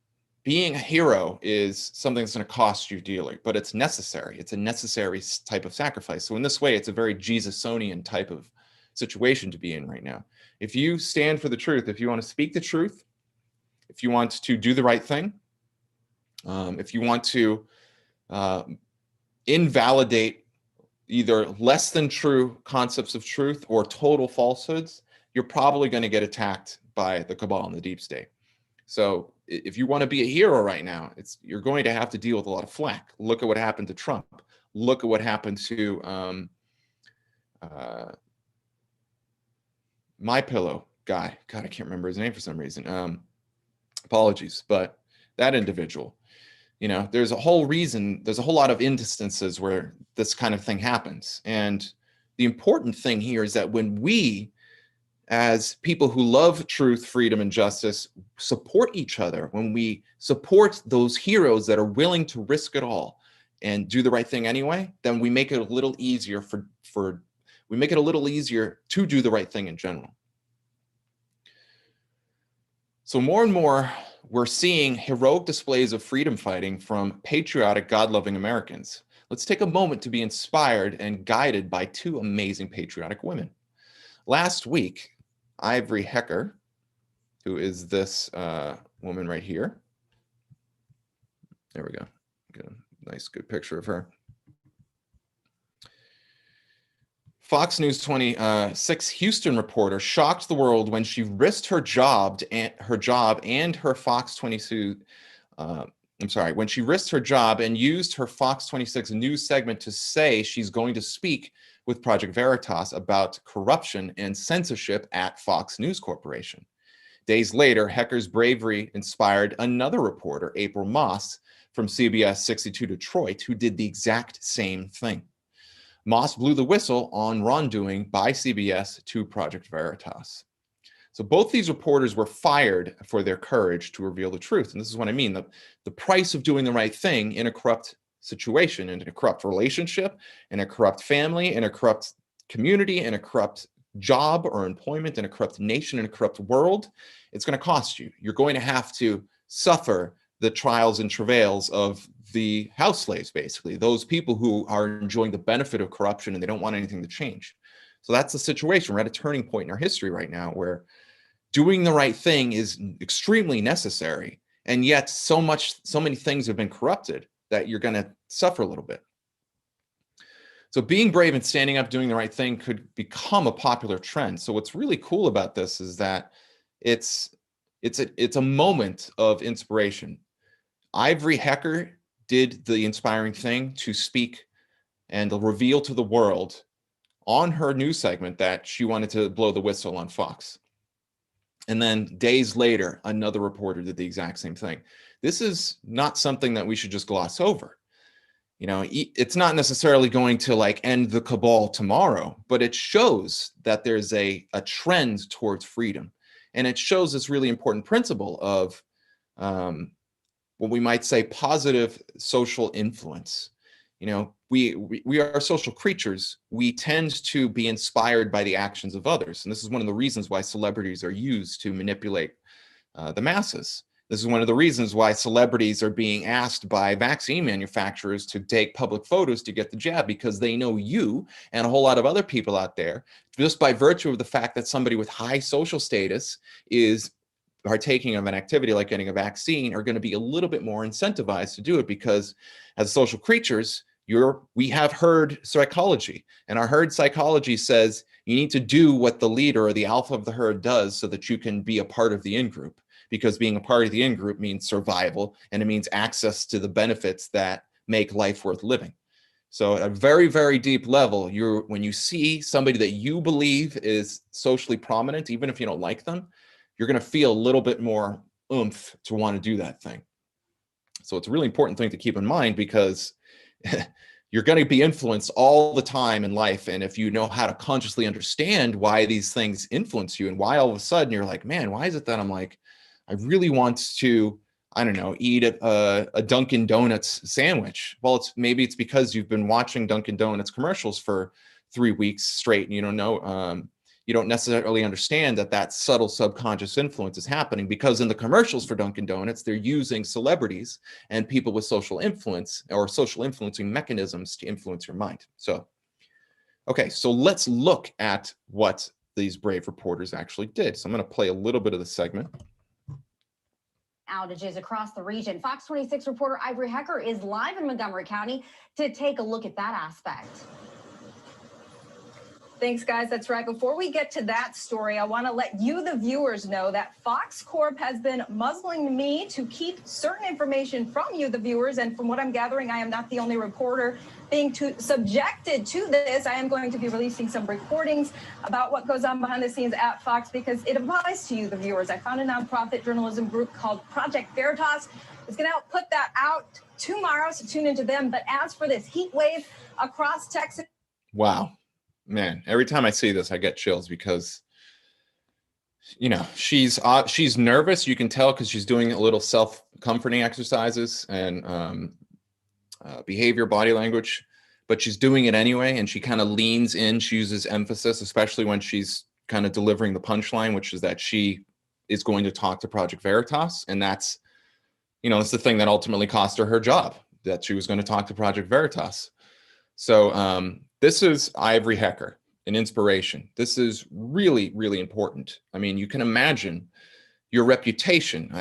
being a hero is something that's going to cost you dearly, but it's necessary. It's a necessary type of sacrifice. So in this way, it's a very Jesusonian type of situation to be in right now. If you stand for the truth, if you want to speak the truth, if you want to do the right thing, if you want to invalidate either less than true concepts of truth or total falsehoods, you're probably going to get attacked by the cabal and the deep state. So if you want to be a hero right now, you're going to have to deal with a lot of flack. Look at what happened to Trump. Look at what happened to My Pillow guy. God, I can't remember his name for some reason. Apologies, but that individual. There's a whole lot of instances where this kind of thing happens. And the important thing here is that when we, as people who love truth, freedom, and justice, support each other, when we support those heroes that are willing to risk it all and do the right thing anyway, then we make it a little easier to do the right thing in general. So more and more, we're seeing heroic displays of freedom fighting from patriotic, God-loving Americans. Let's take a moment to be inspired and guided by two amazing patriotic women. Last week, Ivory Hecker, who is this woman right here. There we go. Get a nice, good picture of her. Fox News 26 Houston reporter shocked the world when she risked her job and her Fox 22. When she risked her job and used her Fox 26 news segment to say she's going to speak with Project Veritas about corruption and censorship at Fox News Corporation. Days later, Hecker's bravery inspired another reporter, April Moss, from CBS 62 Detroit, who did the exact same thing. Moss blew the whistle on wrongdoing by CBS to Project Veritas. So both these reporters were fired for their courage to reveal the truth. And this is what I mean. The price of doing the right thing in a corrupt situation, in a corrupt relationship, in a corrupt family, in a corrupt community, in a corrupt job or employment, in a corrupt nation, in a corrupt world, it's going to cost you. You're going to have to suffer the trials and travails of the house slaves, basically, those people who are enjoying the benefit of corruption and they don't want anything to change. So that's the situation. We're at a turning point in our history right now where doing the right thing is extremely necessary. And yet so many things have been corrupted that you're going to suffer a little bit. So being brave and standing up, doing the right thing could become a popular trend. So what's really cool about this is that it's a moment of inspiration. Ivory Hecker did the inspiring thing to speak and reveal to the world on her news segment that she wanted to blow the whistle on Fox. And then days later, another reporter did the exact same thing. This is not something that we should just gloss over. You know, it's not necessarily going to like end the cabal tomorrow, but it shows that there's a trend towards freedom. And it shows this really important principle of what we might say positive social influence. You know, we are social creatures. We tend to be inspired by the actions of others. And this is one of the reasons why celebrities are used to manipulate the masses. This is one of the reasons why celebrities are being asked by vaccine manufacturers to take public photos to get the jab, because they know you and a whole lot of other people out there, just by virtue of the fact that somebody with high social status is partaking of an activity like getting a vaccine, are going to be a little bit more incentivized to do it, because as social creatures, we have herd psychology, and our herd psychology says you need to do what the leader or the alpha of the herd does so that you can be a part of the in-group, because being a part of the in-group means survival, and it means access to the benefits that make life worth living. So at a very, very deep level, when you see somebody that you believe is socially prominent, even if you don't like them, you're going to feel a little bit more oomph to want to do that thing. So it's a really important thing to keep in mind, because you're going to be influenced all the time in life. And if you know how to consciously understand why these things influence you and why all of a sudden you're like, man, why is it that I'm like, I really want to, I don't know, eat a Dunkin' Donuts sandwich? Well, maybe it's because you've been watching Dunkin' Donuts commercials for 3 weeks straight, and you don't know, you don't necessarily understand that subtle subconscious influence is happening, because in the commercials for Dunkin' Donuts, they're using celebrities and people with social influence or social influencing mechanisms to influence your mind. So, okay, so let's look at what these brave reporters actually did. So I'm going to play a little bit of the segment. Outages across the region. Fox 26 reporter Ivory Hecker is live in Montgomery County to take a look at that aspect. Thanks, guys. That's right. Before we get to that story, I want to let you, the viewers, know that Fox Corp has been muzzling me to keep certain information from you, the viewers. And from what I'm gathering, I am not the only reporter being subjected to this. I am going to be releasing some recordings about what goes on behind the scenes at Fox, because it applies to you, the viewers. I found a nonprofit journalism group called Project Veritas. It's going to put that out tomorrow, so tune into them. But as for this heat wave across Texas. Wow. Man, every time I see this, I get chills, because, you know, she's nervous. You can tell, because she's doing a little self-comforting exercises and behavior, body language, but she's doing it anyway. And she kind of leans in. She uses emphasis, especially when she's kind of delivering the punchline, which is that she is going to talk to Project Veritas. And that's, it's the thing that ultimately cost her job, that she was going to talk to Project Veritas. So this is Ivory Hecker, an inspiration. This is really, really important. I mean, you can imagine your reputation.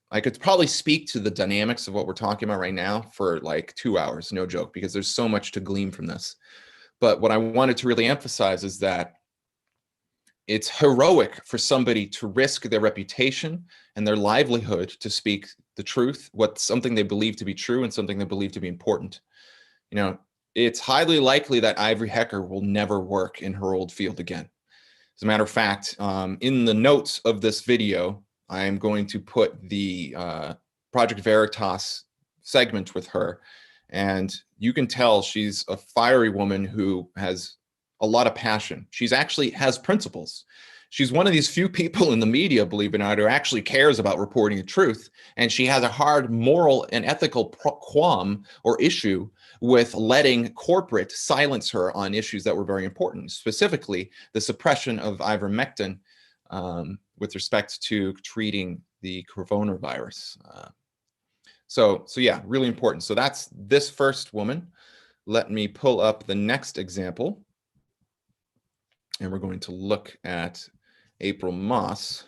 I could probably speak to the dynamics of what we're talking about right now for like 2 hours, no joke, because there's so much to glean from this. But what I wanted to really emphasize is that it's heroic for somebody to risk their reputation and their livelihood to speak the truth, something they believe to be true and something they believe to be important. It's highly likely that Ivory Hecker will never work in her old field again. As a matter of fact, in the notes of this video, I am going to put the Project Veritas segment with her. And you can tell she's a fiery woman who has a lot of passion. She's actually has principles. She's one of these few people in the media, believe it or not, who actually cares about reporting the truth. And she has a hard moral and ethical qualm or issue with letting corporate silence her on issues that were very important, specifically the suppression of ivermectin with respect to treating the coronavirus. So yeah, really important. So that's this first woman. Let me pull up the next example. And we're going to look at April Moss.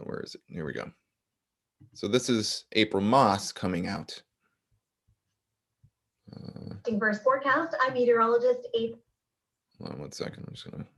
Where is it? Here we go. So this is April Moss coming out. Verse forecast. I'm meteorologist April. Hold on 1 second. I'm just going to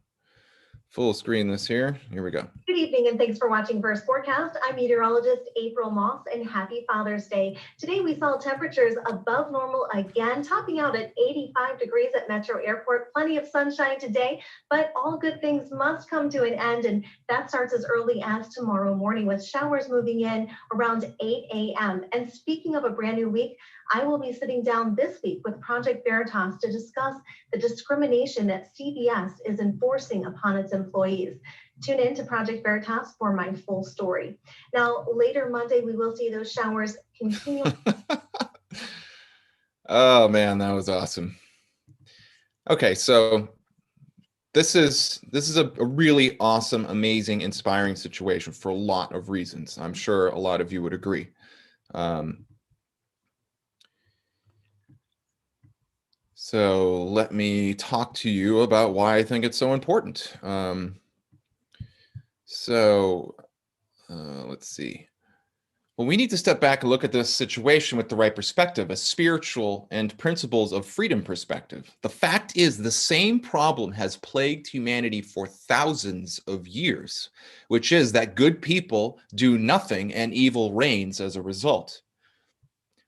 full screen this here. Here we go. Good evening and thanks for watching Verse Forecast. I'm meteorologist April Moss and happy Father's Day. Today we saw temperatures above normal again, topping out at 85 degrees at Metro Airport. Plenty of sunshine today, but all good things must come to an end, and that starts as early as tomorrow morning with showers moving in around 8 a.m. And speaking of a brand new week, I will be sitting down this week with Project Veritas to discuss the discrimination that CVS is enforcing upon its employees. Tune in to Project Veritas for my full story. Now, later Monday, we will see those showers continue. Oh man, that was awesome. Okay, so this is a really awesome, amazing, inspiring situation for a lot of reasons. I'm sure a lot of you would agree. So let me talk to you about why I think it's so important. Let's see. Well, we need to step back and look at this situation with the right perspective, a spiritual and principles of freedom perspective. The fact is, the same problem has plagued humanity for thousands of years, which is that good people do nothing and evil reigns as a result.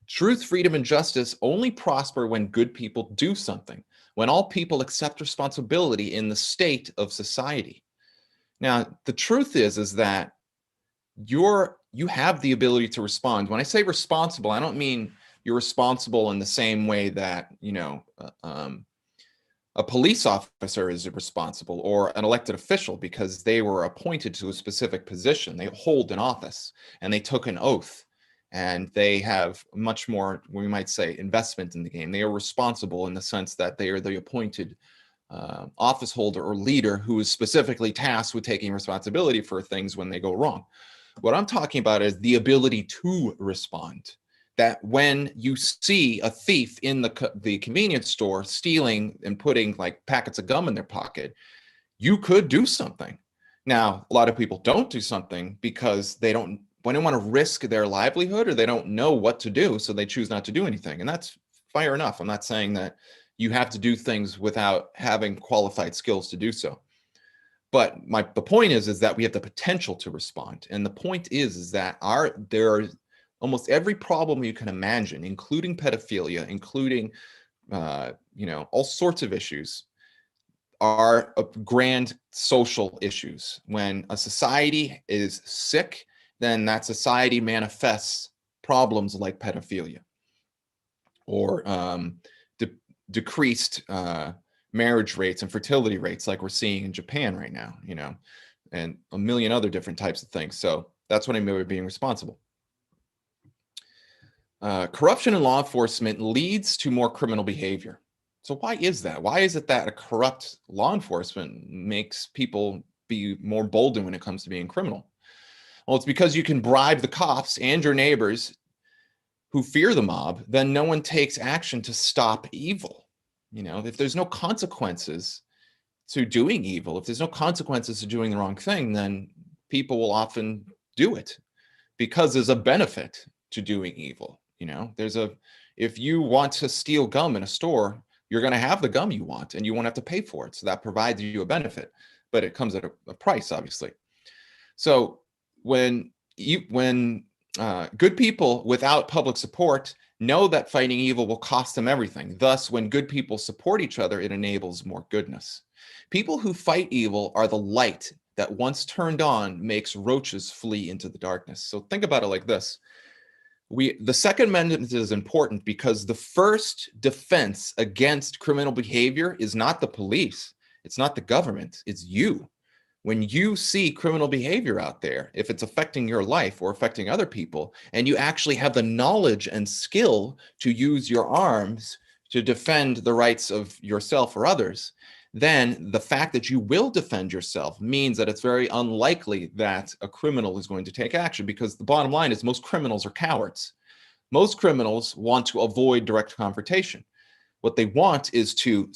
Truth, freedom, and justice only prosper when good people do something, when all people accept responsibility in the state of society. Now, the truth is that you have the ability to respond. When I say responsible, I don't mean you're responsible in the same way that, a police officer is responsible or an elected official because they were appointed to a specific position. They hold an office and they took an oath. And they have much more, we might say, investment in the game. They are responsible in the sense that they are the appointed office holder or leader who is specifically tasked with taking responsibility for things when they go wrong. What I'm talking about is the ability to respond. That when you see a thief in the convenience store stealing and putting like packets of gum in their pocket, you could do something. Now, a lot of people don't do something because they don't want to risk their livelihood or they don't know what to do, so they choose not to do anything. And that's fair enough. I'm not saying that you have to do things without having qualified skills to do so. But the point is that we have the potential to respond. And the point is that there are almost every problem you can imagine, including pedophilia, including all sorts of issues, are grand social issues. When a society is sick, then that society manifests problems like pedophilia or decreased marriage rates and fertility rates like we're seeing in Japan right now, and a million other different types of things. So that's what I mean by being responsible. Corruption in law enforcement leads to more criminal behavior. So why is that? Why is it that a corrupt law enforcement makes people be more bolden when it comes to being criminal? Well, it's because you can bribe the cops and your neighbors who fear the mob, then no one takes action to stop evil. If there's no consequences to doing evil, if there's no consequences to doing the wrong thing, then people will often do it because there's a benefit to doing evil. If you want to steal gum in a store, you're going to have the gum you want and you won't have to pay for it. So that provides you a benefit, but it comes at a price, obviously. So when good people without public support know that fighting evil will cost them everything. Thus, when good people support each other, it enables more goodness. People who fight evil are the light that once turned on makes roaches flee into the darkness. So think about it like this. The Second Amendment is important because the first defense against criminal behavior is not the police, it's not the government, it's you. When you see criminal behavior out there, if it's affecting your life or affecting other people, and you actually have the knowledge and skill to use your arms to defend the rights of yourself or others, then the fact that you will defend yourself means that it's very unlikely that a criminal is going to take action, because the bottom line is most criminals are cowards. Most criminals want to avoid direct confrontation. What they want is to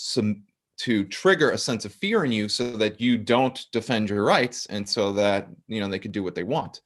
trigger a sense of fear in you so that you don't defend your rights, and so that they can do what they want.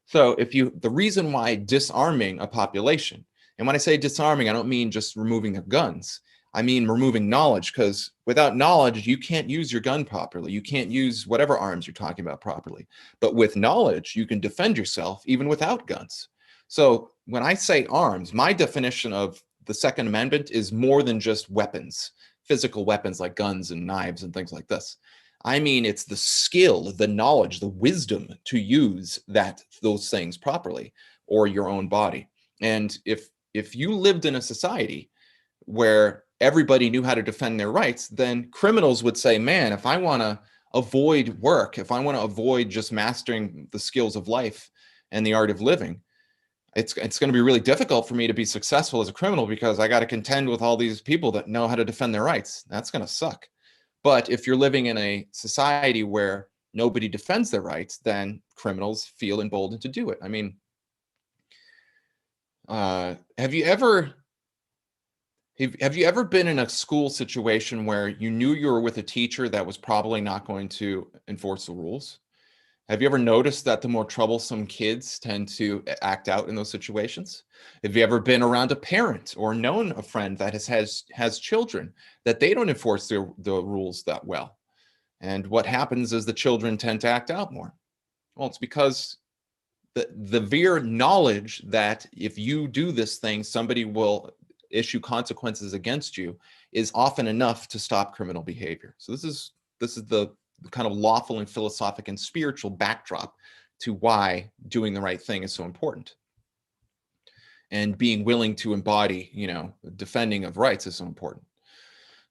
So the reason why disarming a population, and when I say disarming, I don't mean just removing their guns. I mean removing knowledge, because without knowledge, you can't use your gun properly. You can't use whatever arms you're talking about properly. But with knowledge, you can defend yourself even without guns. So when I say arms, my definition of the Second Amendment is more than just weapons, physical weapons like guns and knives and things like this. I mean, it's the skill, the knowledge, the wisdom to use those things properly, or your own body. And if you lived in a society where everybody knew how to defend their rights, then criminals would say, man, if I want to avoid work, if I want to avoid just mastering the skills of life and the art of living, it's going to be really difficult for me to be successful as a criminal, because I got to contend with all these people that know how to defend their rights. That's going to suck. But if you're living in a society where nobody defends their rights, then criminals feel emboldened to do it. I mean, have you ever been in a school situation where you knew you were with a teacher that was probably not going to enforce the rules? Have you ever noticed that the more troublesome kids tend to act out in those situations? Have you ever been around a parent or known a friend that has children that they don't enforce the rules that well? And what happens is the children tend to act out more. Well, it's because the mere knowledge that if you do this thing, somebody will issue consequences against you is often enough to stop criminal behavior. So this is the kind of lawful and philosophic and spiritual backdrop to why doing the right thing is so important. And being willing to embody, defending of rights is so important.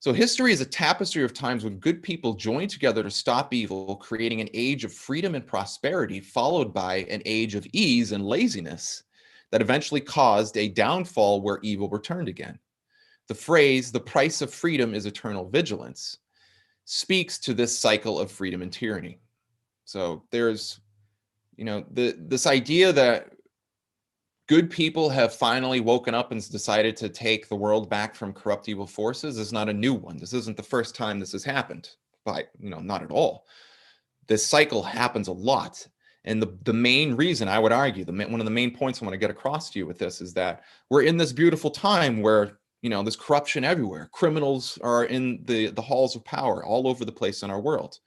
So history is a tapestry of times when good people joined together to stop evil, creating an age of freedom and prosperity, followed by an age of ease and laziness that eventually caused a downfall where evil returned again. The phrase, "the price of freedom is eternal vigilance," speaks to this cycle of freedom and tyranny. So there's, this idea that good people have finally woken up and decided to take the world back from corrupt evil forces is not a new one. This isn't the first time this has happened, not at all. This cycle happens a lot. And the main reason, I would argue, one of the main points I want to get across to you with this is that we're in this beautiful time where there's corruption everywhere. Criminals are in the halls of power all over the place in our world.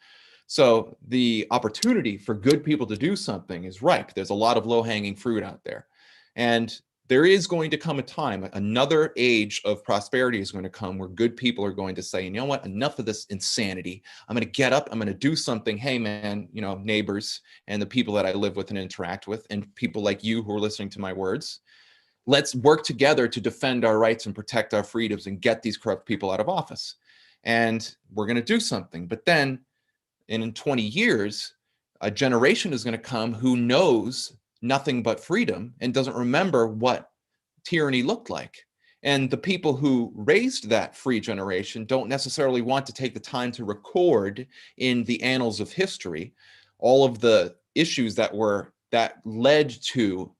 So the opportunity for good people to do something is ripe. There's a lot of low-hanging fruit out there. And there is going to come a time, another age of prosperity is going to come where good people are going to say, you know what, enough of this insanity. I'm going to get up, I'm going to do something. Hey man, neighbors and the people that I live with and interact with, and people like you who are listening to my words, let's work together to defend our rights and protect our freedoms and get these corrupt people out of office. And we're going to do something. But then in 20 years, a generation is going to come who knows nothing but freedom and doesn't remember what tyranny looked like. And the people who raised that free generation don't necessarily want to take the time to record in the annals of history all of the issues that led to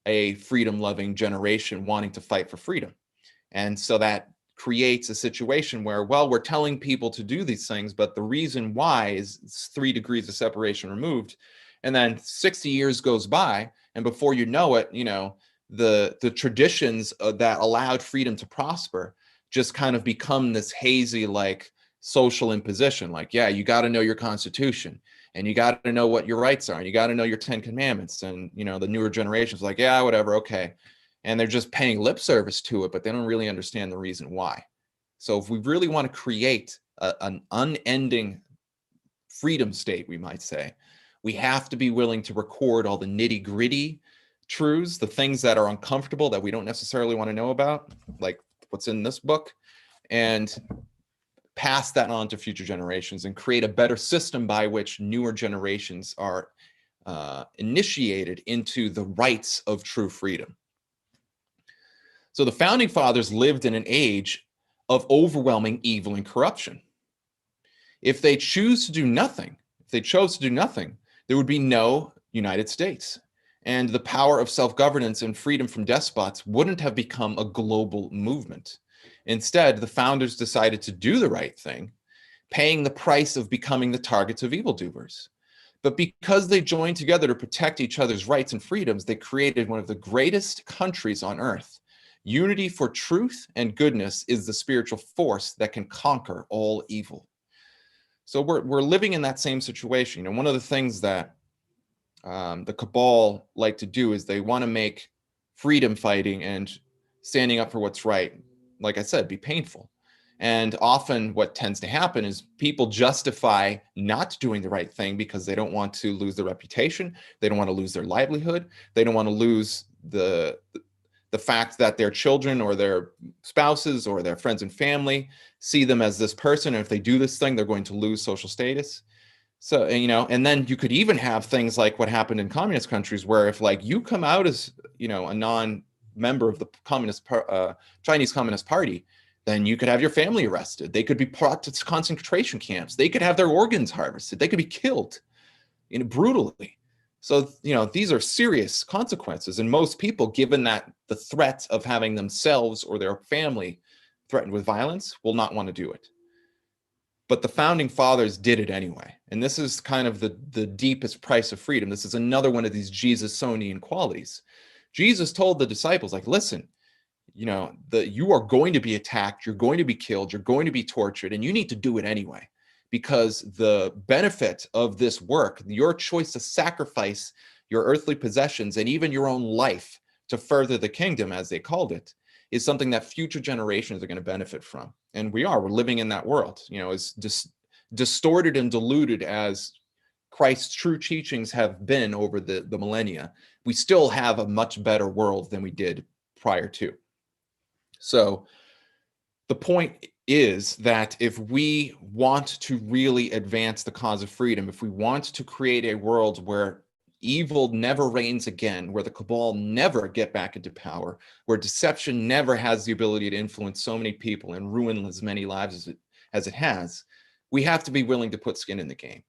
a freedom-loving generation wanting to fight for freedom. And so that creates a situation where, well, we're telling people to do these things, but the reason why is 3 degrees of separation removed. And then 60 years goes by, and before you know it, the traditions that allowed freedom to prosper just kind of become this hazy, like, social imposition. Like, yeah, you got to know your Constitution, and you got to know what your rights are, and you got to know your 10 commandments. And, the newer generations like, yeah, whatever, okay. And they're just paying lip service to it, but they don't really understand the reason why. So if we really want to create an unending freedom state, we might say, we have to be willing to record all the nitty-gritty truths, the things that are uncomfortable that we don't necessarily want to know about, like what's in this book, and pass that on to future generations and create a better system by which newer generations are initiated into the rights of true freedom. So the founding fathers lived in an age of overwhelming evil and corruption. If they chose to do nothing, there would be no United States. And the power of self-governance and freedom from despots wouldn't have become a global movement. Instead, the founders decided to do the right thing, paying the price of becoming the targets of evildoers. But because they joined together to protect each other's rights and freedoms, they created one of the greatest countries on earth. Unity for truth and goodness is the spiritual force that can conquer all evil. So we're living in that same situation. One of the things that the cabal like to do is they want to make freedom fighting and standing up for what's right, like I said, be painful. And often what tends to happen is people justify not doing the right thing because they don't want to lose their reputation. They don't want to lose their livelihood. They don't want to lose the fact that their children or their spouses or their friends and family see them as this person. And if they do this thing, they're going to lose social status. So, and then you could even have things like what happened in communist countries, where if like you come out as, a non-member of the Chinese Communist Party, then you could have your family arrested. They could be brought to concentration camps. They could have their organs harvested. They could be killed, brutally. So, these are serious consequences. And most people, given that the threat of having themselves or their family threatened with violence, will not want to do it. But the founding fathers did it anyway. And this is kind of the deepest price of freedom. This is another one of these Jesusonian qualities. Jesus told the disciples, like, listen, you are going to be attacked, you're going to be killed, you're going to be tortured, and you need to do it anyway. Because the benefit of this work, your choice to sacrifice your earthly possessions and even your own life to further the kingdom, as they called it, is something that future generations are going to benefit from. And we're living in that world, as distorted and diluted as Christ's true teachings have been over the millennia. We still have a much better world than we did prior to. So the point is that if we want to really advance the cause of freedom, if we want to create a world where evil never reigns again, where the cabal never get back into power, where deception never has the ability to influence so many people and ruin as many lives as it has, we have to be willing to put skin in the game.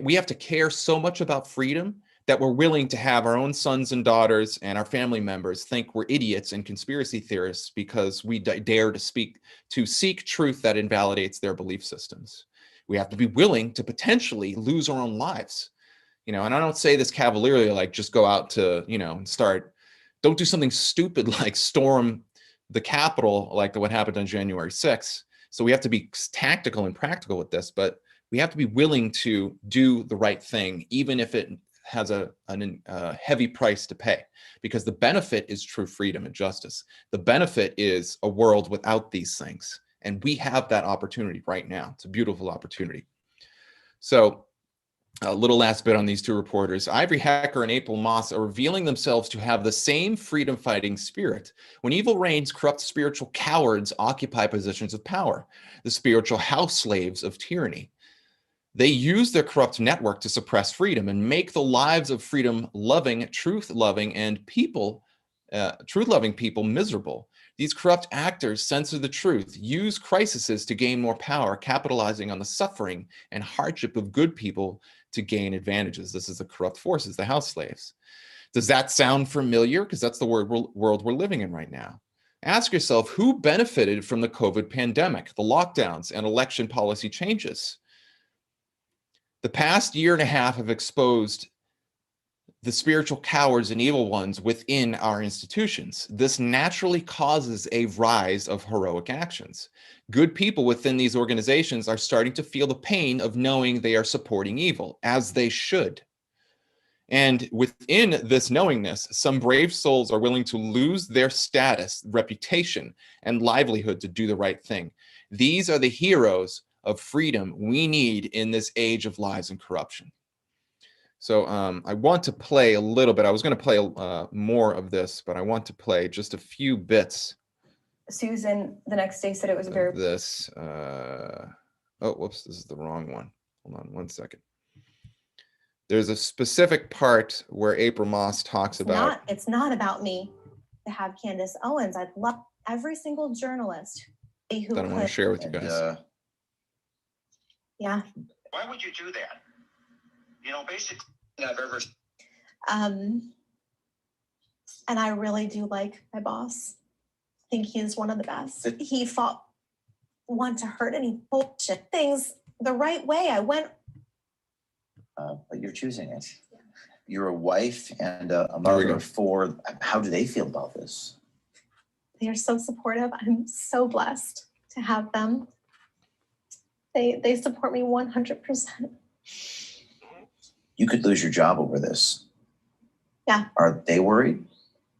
We have to care so much about freedom that we're willing to have our own sons and daughters and our family members think we're idiots and conspiracy theorists because we dare to seek truth that invalidates their belief systems. We have to be willing to potentially lose our own lives. And I don't say this cavalierly, like just go out to, and don't do something stupid like storm the Capitol, like what happened on January 6th. So we have to be tactical and practical with this, but we have to be willing to do the right thing, even if it has a heavy price to pay, because the benefit is true freedom and justice. The benefit is a world without these things. And we have that opportunity right now. It's a beautiful opportunity. So a little last bit on these two reporters. Ivory Hecker and April Moss are revealing themselves to have the same freedom-fighting spirit. When evil reigns, corrupt spiritual cowards occupy positions of power, the spiritual house slaves of tyranny. They use their corrupt network to suppress freedom and make the lives of freedom-loving, truth-loving, and truth-loving people miserable. These corrupt actors censor the truth, use crises to gain more power, capitalizing on the suffering and hardship of good people to gain advantages. This is the corrupt forces, the house slaves. Does that sound familiar? Because that's the world we're living in right now. Ask yourself, who benefited from the COVID pandemic, the lockdowns, and election policy changes? The past year and a half have exposed the spiritual cowards and evil ones within our institutions. This naturally causes a rise of heroic actions. Good people within these organizations are starting to feel the pain of knowing they are supporting evil, as they should. And within this knowingness, some brave souls are willing to lose their status, reputation, and livelihood to do the right thing. These are the heroes of freedom we need in this age of lies and corruption. So I want to play a little bit. I was going to play more of this, but I want to play just a few bits. Susan, the next day, said it was very... This. Oh, whoops, this is the wrong one. Hold on one second. There's a specific part where April Moss talks about... It's not about me to have Candace Owens. I'd love every single journalist who that I want to share with you guys. Yeah. Why would you do that? You know, basically, I've ever. And I really do like my boss. I think he's one of the best. He fought want to hurt any bullshit things the right way. I went. But you're choosing it. You're a wife and a mother of four. How do they feel about this? They are so supportive. I'm so blessed to have them. They support me 100%. You could lose your job over this. Yeah. Are they worried?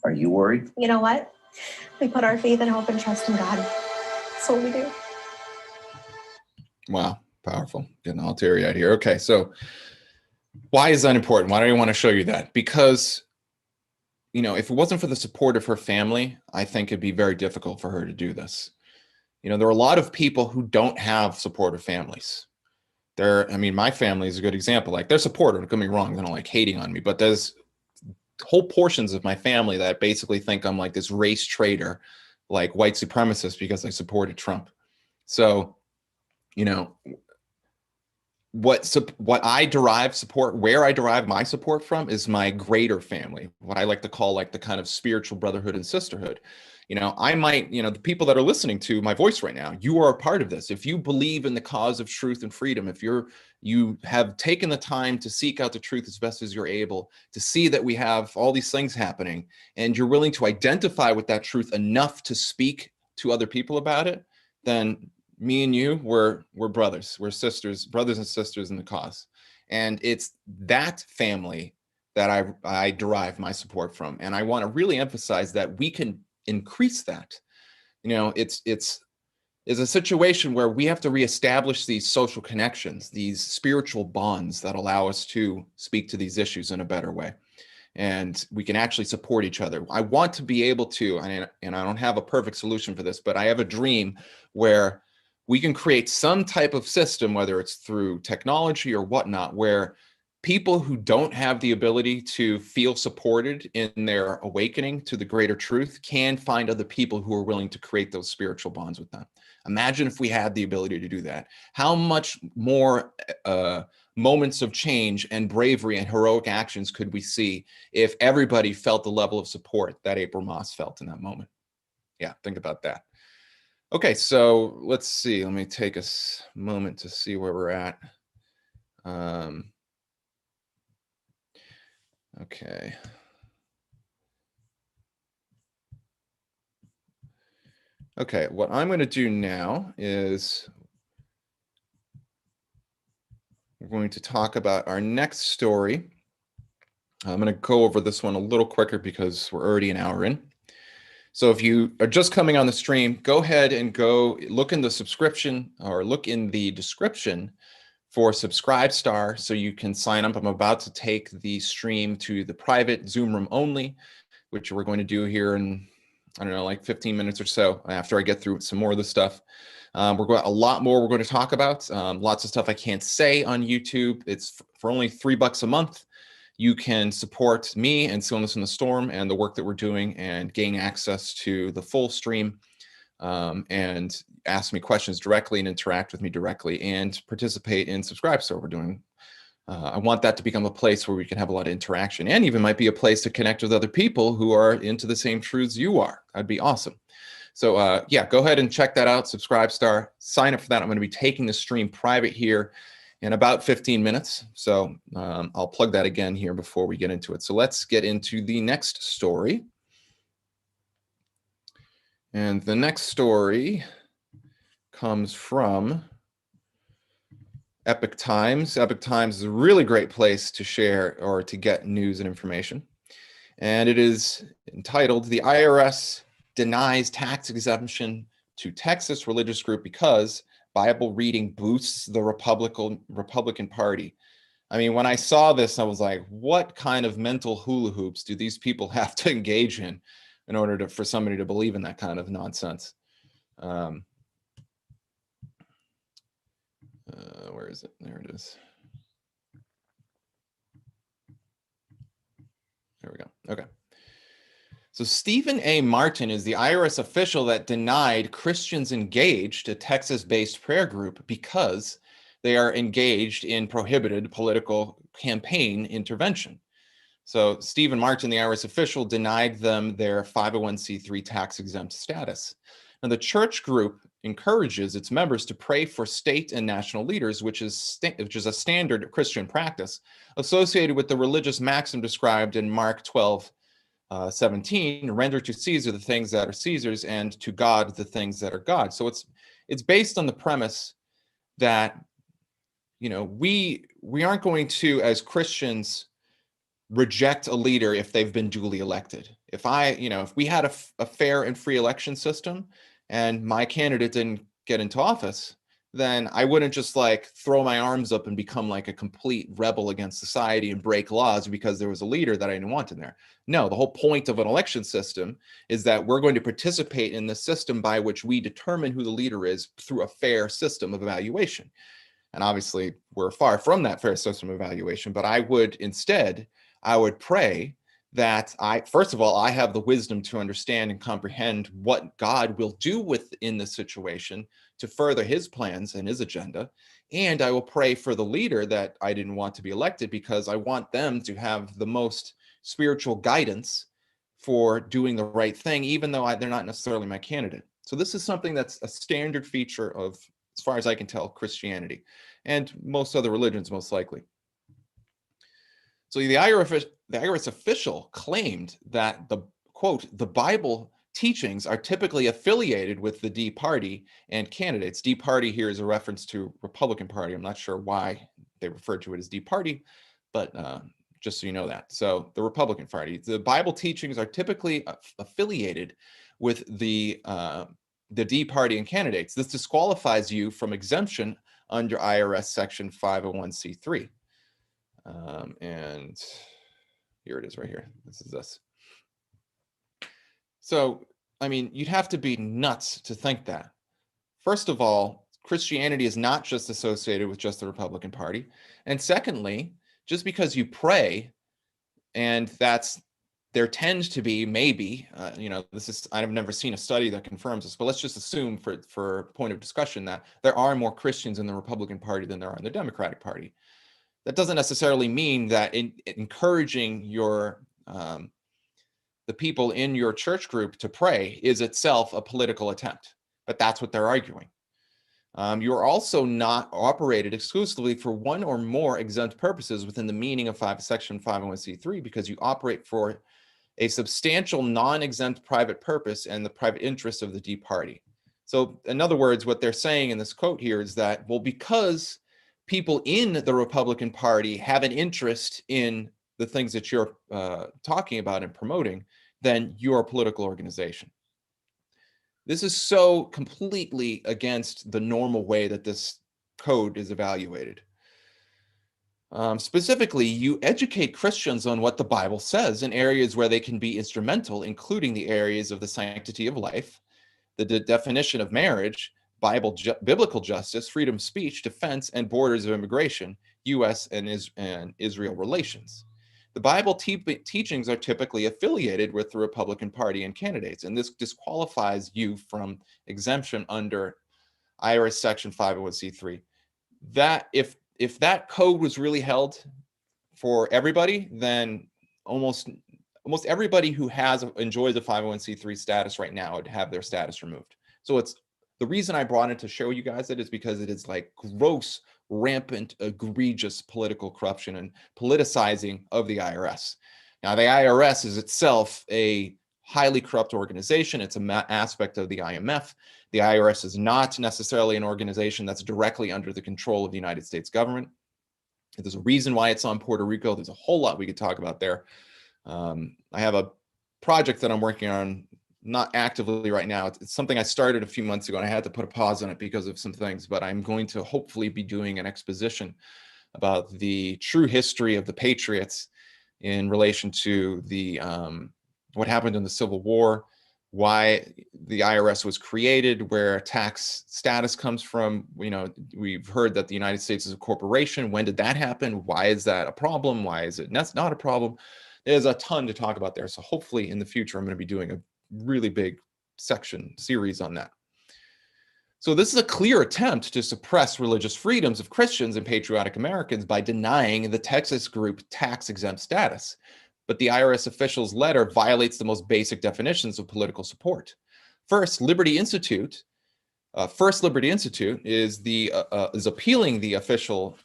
Are you worried? You know what? We put our faith and hope and trust in God. That's what we do. Wow. Powerful. Getting all teary-eyed here. Okay. So why is that important? Why do I want to show you that? Because, you know, if it wasn't for the support of her family, I think it'd be very difficult for her to do this. You know, there are a lot of people who don't have supportive families. I mean, my family is a good example. Like, they're supportive, don't get me wrong, they don't like hating on me, but there's whole portions of my family that basically think I'm like this race traitor, like white supremacist, because I supported Trump. So, you know, where I derive my support from is my greater family, what I like to call like the kind of spiritual brotherhood and sisterhood. You know, I might, you know, the people that are listening to my voice right now, you are a part of this. If you believe in the cause of truth and freedom, if you have taken the time to seek out the truth as best as you're able, to see that we have all these things happening, and you're willing to identify with that truth enough to speak to other people about it, then me and you, we're brothers, we're sisters, brothers and sisters in the cause. And it's that family that I derive my support from. And I want to really emphasize that we can increase that. You know, it's a situation where we have to reestablish these social connections, these spiritual bonds that allow us to speak to these issues in a better way. And we can actually support each other. I want to be able to, and I don't have a perfect solution for this, but I have a dream where we can create some type of system, whether it's through technology or whatnot, where people who don't have the ability to feel supported in their awakening to the greater truth can find other people who are willing to create those spiritual bonds with them. Imagine if we had the ability to do that. How much more moments of change and bravery and heroic actions could we see if everybody felt the level of support that April Moss felt in that moment? Yeah, think about that. Okay, so let's see. Let me take a moment to see where we're at. Okay. Okay, what I'm going to do now is we're going to talk about our next story. I'm going to go over this one a little quicker because we're already an hour in. So if you are just coming on the stream, go ahead and go look in the subscription or look in the description for Subscribe Star so you can sign up. I'm about to take the stream to the private Zoom room only, which we're going to do here in, I don't know, like 15 minutes or so after I get through some more of the stuff. We're going a lot more we're going to talk about. Lots of stuff I can't say on YouTube. It's for only $3 a month. you can support me and Stillness in the Storm and the work that we're doing and gain access to the full stream, and ask me questions directly and interact with me directly and participate in Subscribe Store we're doing. I want that to become a place where we can have a lot of interaction, and even might be a place to connect with other people who are into the same truths you are. That'd be awesome. So yeah, go ahead and check that out. Subscribe Star, sign up for that. I'm going to be taking the stream private here in about 15 minutes. So I'll plug that again here before we get into it. So let's get into the next story. And the next story comes from Epoch Times. Epoch Times is a really great place to share or to get news and information. And it is entitled, "The IRS Denies Tax Exemption to Texas Religious Group Because Bible Reading Boosts the Republican Party." I mean, when I saw this, I was like, what kind of mental hula hoops do these people have to engage in order for somebody to believe in that kind of nonsense? Where is it? There it is. There we go. Okay. So Stephen A. Martin is the IRS official that denied Christians engaged a Texas-based prayer group because they are engaged in prohibited political campaign intervention. So Stephen Martin, the IRS official, denied them their 501c3 tax-exempt status. Now, the church group encourages its members to pray for state and national leaders, which is a standard Christian practice associated with the religious maxim described in Mark 12:17, render to Caesar the things that are Caesar's and to God the things that are God's. So it's based on the premise that, you know, we aren't going to, as Christians, reject a leader if they've been duly elected. If we had a fair and free election system and my candidate didn't get into office, then I wouldn't just like throw my arms up and become like a complete rebel against society and break laws because there was a leader that I didn't want in there. No, the whole point of an election system is that we're going to participate in the system by which we determine who the leader is through a fair system of evaluation. And obviously, we're far from that fair system of evaluation, but I would pray that first of all, I have the wisdom to understand and comprehend what God will do within the situation to further his plans and his agenda. And I will pray for the leader that I didn't want to be elected because I want them to have the most spiritual guidance for doing the right thing, even though they're not necessarily my candidate. So this is something that's a standard feature of, as far as I can tell, Christianity and most other religions, most likely. So the IRS official claimed that the Bible teachings are typically affiliated with the D Party and candidates. D Party here is a reference to Republican Party. I'm not sure why they refer to it as D Party, but just so you know that. So the Republican Party, the Bible teachings are typically affiliated with the D Party and candidates. This disqualifies you from exemption under IRS Section 501c3. And here it is right here. This is us. So, I mean, you'd have to be nuts to think that. First of all, Christianity is not just associated with just the Republican Party. And secondly, just because you pray, and there tends to be maybe, I've never seen a study that confirms this, but let's just assume for point of discussion that there are more Christians in the Republican Party than there are in the Democratic Party. That doesn't necessarily mean that encouraging the people in your church group to pray is itself a political attempt, but that's what they're arguing. You're also not operated exclusively for one or more exempt purposes within the meaning of Section 501c3 because you operate for a substantial non-exempt private purpose and the private interests of the D Party. So in other words, what they're saying in this quote here is that, well, because people in the Republican Party have an interest in the things that you're talking about and promoting, then you're a political organization. This is so completely against the normal way that this code is evaluated. Specifically, you educate Christians on what the Bible says in areas where they can be instrumental, including the areas of the sanctity of life, the definition of marriage, biblical justice, freedom of speech, defense, and borders of immigration, U.S. and Israel relations. The Bible teachings are typically affiliated with the Republican Party and candidates, and this disqualifies you from exemption under IRS Section 501c3. That if that code was really held for everybody, then almost everybody who enjoys a 501c3 status right now would have their status removed. So it's the reason I brought it to show you guys it is because it is like gross, rampant, egregious political corruption and politicizing of the IRS. Now, the IRS is itself a highly corrupt organization. It's an aspect of the IMF. The IRS is not necessarily an organization that's directly under the control of the United States government. There's a reason why it's on Puerto Rico. There's a whole lot we could talk about there. I have a project that I'm working on, not actively right now. It's something I started a few months ago, and I had to put a pause on it because of some things, but I'm going to hopefully be doing an exposition about the true history of the Patriots in relation to the what happened in the Civil War, why the IRS was created, where tax status comes from. You know, we've heard that the United States is a corporation. When did that happen? Why is that a problem? Why is it not a problem? There's a ton to talk about there. So hopefully in the future, I'm going to be doing a really big series on that. So this is a clear attempt to suppress religious freedoms of Christians and patriotic Americans by denying the Texas group tax-exempt status. But the IRS official's letter violates the most basic definitions of political support. First Liberty Institute is appealing the official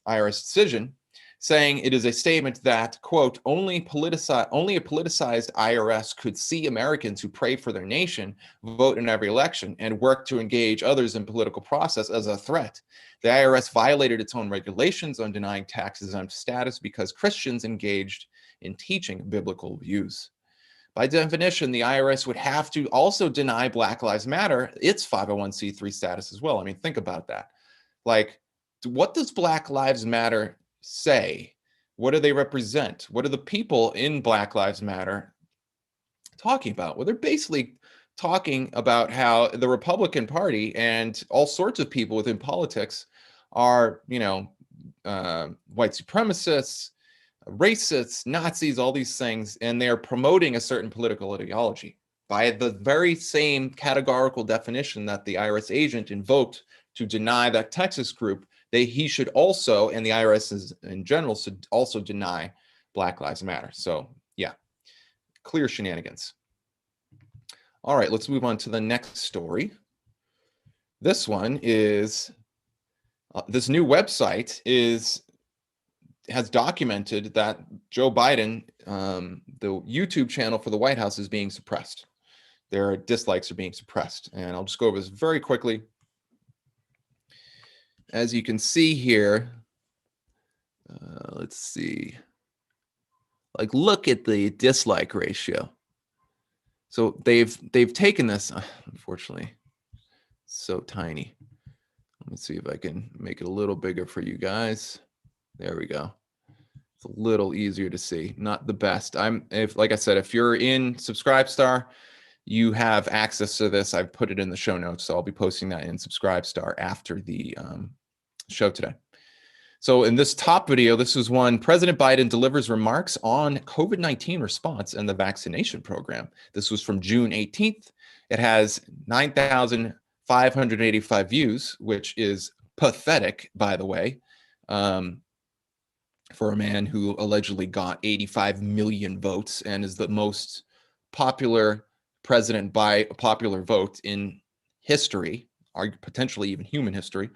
IRS decision, saying it is a statement that, quote, only a politicized IRS could see Americans who pray for their nation vote in every election and work to engage others in political process as a threat. The IRS violated its own regulations on denying tax-exempt status because Christians engaged in teaching biblical views. By definition, the IRS would have to also deny Black Lives Matter its 501c3 status as well. I mean, think about that. Like, what does Black Lives Matter say? What do they represent? What are the people in Black Lives Matter talking about? Well, they're basically talking about how the Republican Party and all sorts of people within politics are, you know, white supremacists, racists, Nazis, all these things, and they're promoting a certain political ideology by the very same categorical definition that the IRS agent invoked to deny that Texas group. He should also, and the IRS in general, should also deny Black Lives Matter. So yeah, clear shenanigans. All right, let's move on to the next story. This one is, this new website has documented that Joe Biden, the YouTube channel for the White House is being suppressed. Their dislikes are being suppressed. And I'll just go over this very quickly. As you can see here, let's see, like, look at the dislike ratio. So they've taken this, unfortunately, so tiny. Let me see if I can make it a little bigger for you guys. There we go. It's a little easier to see. Not the best. Like I said, if you're in Subscribestar, you have access to this. I've put it in the show notes, so I'll be posting that in Subscribestar after the show today. So in this top video, this is one, President Biden delivers remarks on COVID-19 response and the vaccination program. This was from June 18th. It has 9,585 views, which is pathetic, by the way, for a man who allegedly got 85 million votes and is the most popular president by a popular vote in history, or potentially even human history.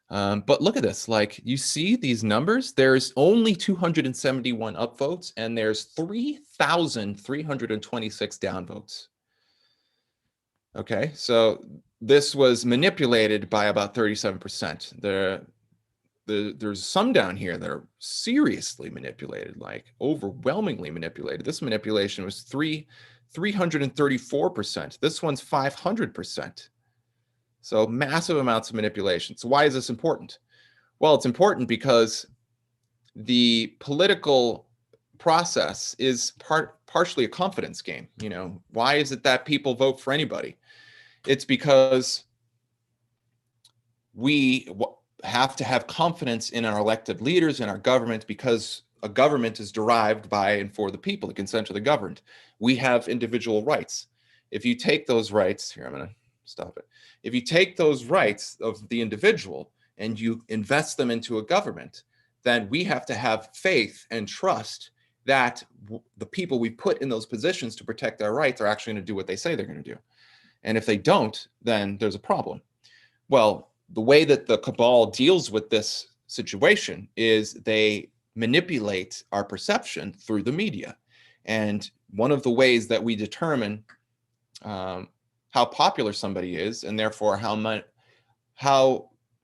But look at this, like, you see these numbers, there's only 271 upvotes and there's 3,326 downvotes. Okay, so this was manipulated by about 37%. There's some down here that are seriously manipulated, like overwhelmingly manipulated. This manipulation was 334%. This one's 500%. So massive amounts of manipulation. So why is this important? Well, it's important because the political process is partially a confidence game. You know, why is it that people vote for anybody? It's because we have to have confidence in our elected leaders and our government, because a government is derived by and for the people, the consent of the governed. We have individual rights. If you take those rights, here, I'm going to stop it. If you take those rights of the individual and you invest them into a government, then we have to have faith and trust that the people we put in those positions to protect our rights are actually going to do what they say they're going to do. And if they don't, then there's a problem. Well, the way that the cabal deals with this situation is they manipulate our perception through the media. And one of the ways that we determine how popular somebody is, and therefore how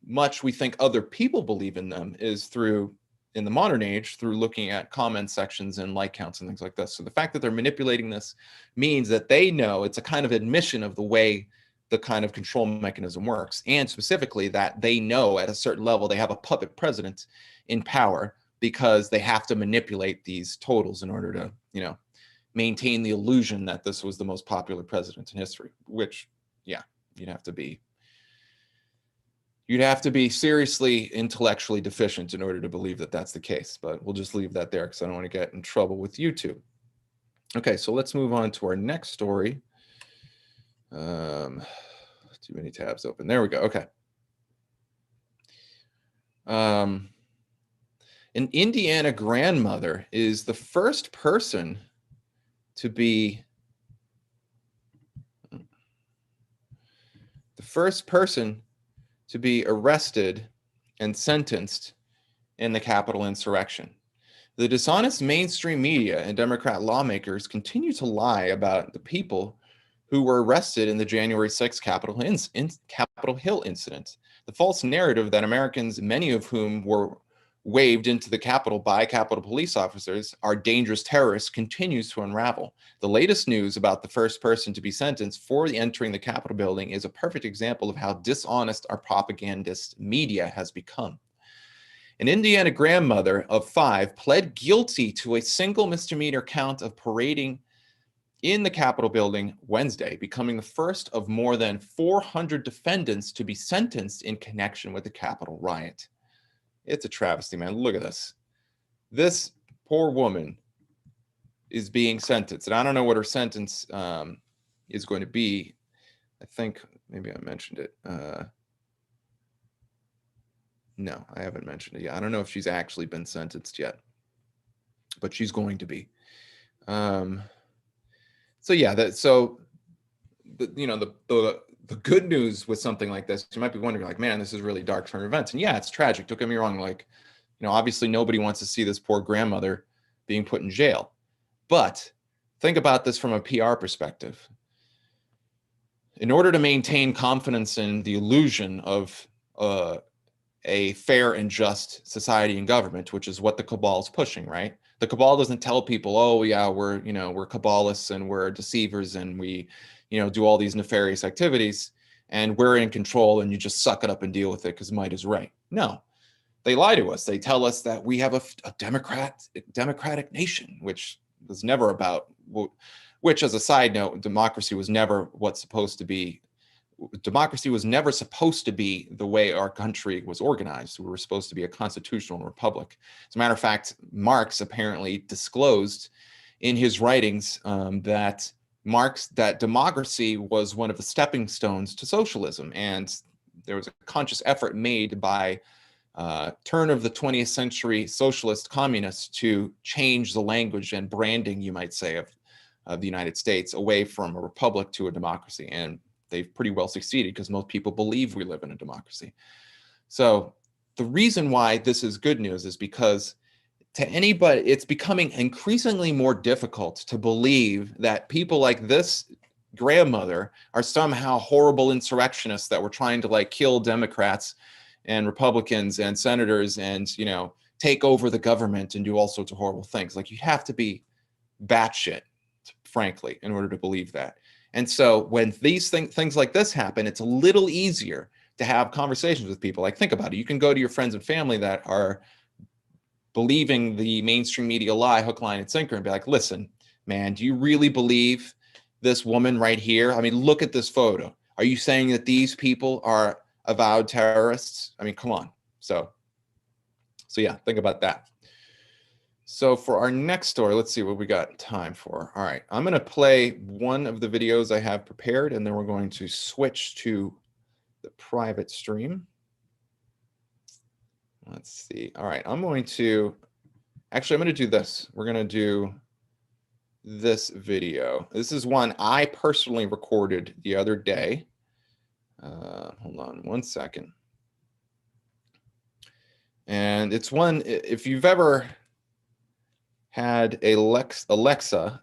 much we think other people believe in them, is through, in the modern age, through looking at comment sections and like counts and things like this. So the fact that they're manipulating this means that they know, it's a kind of admission of the way the kind of control mechanism works, and specifically that they know at a certain level they have a puppet president in power because they have to manipulate these totals in order to, you know, maintain the illusion that this was the most popular president in history, which, yeah, you'd have to be seriously intellectually deficient in order to believe that that's the case. But we'll just leave that there because I don't want to get in trouble with YouTube. Okay, so let's move on to our next story. Too many tabs open. There we go. Okay. An Indiana grandmother is the first person to be arrested and sentenced in the Capitol insurrection. The dishonest mainstream media and Democrat lawmakers continue to lie about the people who were arrested in the January 6th Capitol Hill incident. The false narrative that Americans, many of whom were waved into the Capitol by Capitol police officers, are dangerous terrorists, continues to unravel. The latest news about the first person to be sentenced for entering the Capitol building is a perfect example of how dishonest our propagandist media has become. An Indiana grandmother of 5 pled guilty to a single misdemeanor count of parading in the Capitol building Wednesday, becoming the first of more than 400 defendants to be sentenced in connection with the Capitol riot. It's a travesty, man. Look at this. This poor woman is being sentenced, and I don't know what her sentence is going to be. I think maybe I mentioned it. No, I haven't mentioned it yet. I don't know if she's actually been sentenced yet, but she's going to be. So yeah, the good news with something like this, you might be wondering, like, man, this is really dark turn of events. And yeah, it's tragic. Don't get me wrong. Like, you know, obviously nobody wants to see this poor grandmother being put in jail. But think about this from a PR perspective. In order to maintain confidence in the illusion of a fair and just society and government, which is what the cabal is pushing, right? The cabal doesn't tell people, oh yeah, we're cabalists and we're deceivers and we, do all these nefarious activities and we're in control and you just suck it up and deal with it because might is right. No, they lie to us. They tell us that we have a democratic nation, which was never about, which as a side note, democracy was never supposed to be the way our country was organized. We were supposed to be a constitutional republic. As a matter of fact, Marx apparently disclosed in his writings that democracy was one of the stepping stones to socialism. And there was a conscious effort made by turn of the 20th century socialist communists to change the language and branding, you might say, of the United States away from a republic to a democracy. And they've pretty well succeeded because most people believe we live in a democracy. So the reason why this is good news is because to anybody, it's becoming increasingly more difficult to believe that people like this grandmother are somehow horrible insurrectionists that were trying to kill Democrats and Republicans and senators and, take over the government and do all sorts of horrible things. Like, you have to be batshit, frankly, in order to believe that. And so when these things like this happen, it's a little easier to have conversations with people. Like, think about it. You can go to your friends and family that are believing the mainstream media lie, hook, line, and sinker, and be like, listen, man, do you really believe this woman right here? I mean, look at this photo. Are you saying that these people are avowed terrorists? I mean, come on. So yeah, think about that. So for our next story, let's see what we got time for. All right, I'm going to play one of the videos I have prepared, and then we're going to switch to the private stream. Let's see. All right, I'm going to do this. We're going to do this video. This is one I personally recorded the other day. Hold on one second. And it's one, if you've ever had a Alexa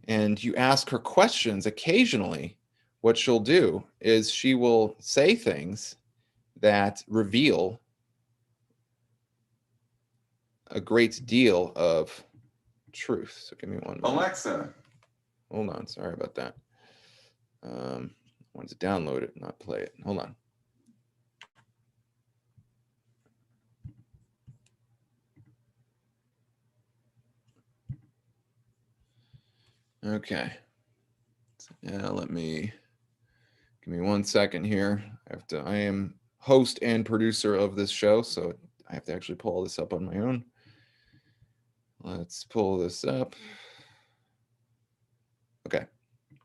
and you ask her questions occasionally, what she'll do is she will say things that reveal a great deal of truth. So give me one moment. Alexa. Hold on, sorry about that. I wanted to download it, not play it. Hold on. Okay. Yeah, give me 1 second here. I am host and producer of this show, so I have to actually pull this up on my own. Let's pull this up. Okay.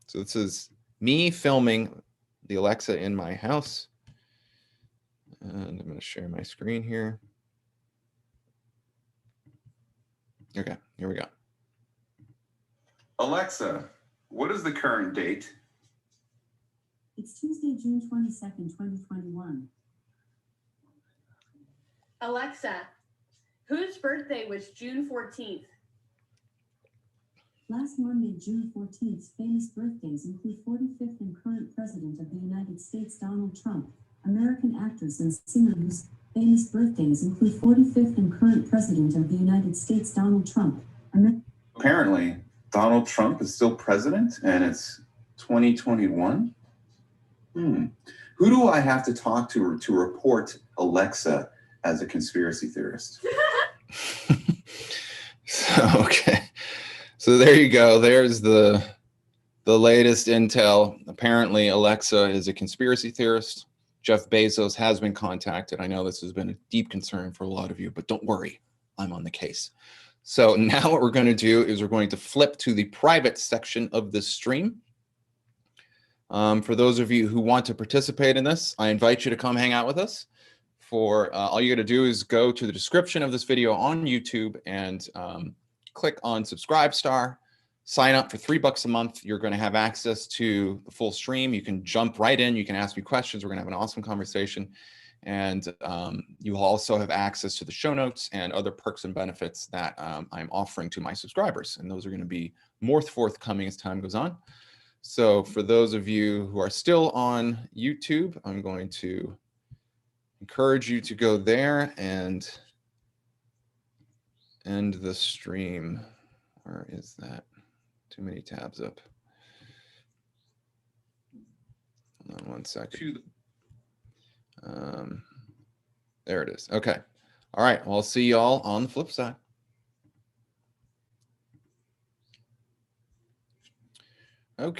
So this is me filming the Alexa in my house. And I'm going to share my screen here. Okay, here we go. Alexa, what is the current date? It's Tuesday, June 22nd, 2021. Alexa, whose birthday was June 14th? Last Monday, June 14th, famous birthdays include 45th and current President of the United States, Donald Trump, American actress and singer whose famous birthdays include 45th and current President of the United States, Donald Trump. Apparently, Donald Trump is still president, and it's 2021. Who do I have to talk to report Alexa as a conspiracy theorist? Okay. So there you go. There's the latest intel. Apparently, Alexa is a conspiracy theorist. Jeff Bezos has been contacted. I know this has been a deep concern for a lot of you, but don't worry, I'm on the case. So now what we're going to do is we're going to flip to the private section of this stream. For those of you who want to participate in this, I invite you to come hang out with us. All you got to do is go to the description of this video on YouTube and click on subscribe star, sign up for $3 a month. You're going to have access to the full stream. You can jump right in. You can ask me questions. We're going to have an awesome conversation. And you will also have access to the show notes and other perks and benefits that I'm offering to my subscribers. And those are going to be more forthcoming as time goes on. So for those of you who are still on YouTube, I'm going to encourage you to go there and end the stream. Where is that? Too many tabs up. Hold on one second. There it is. Okay. All right. Well, I'll see y'all on the flip side. Okay.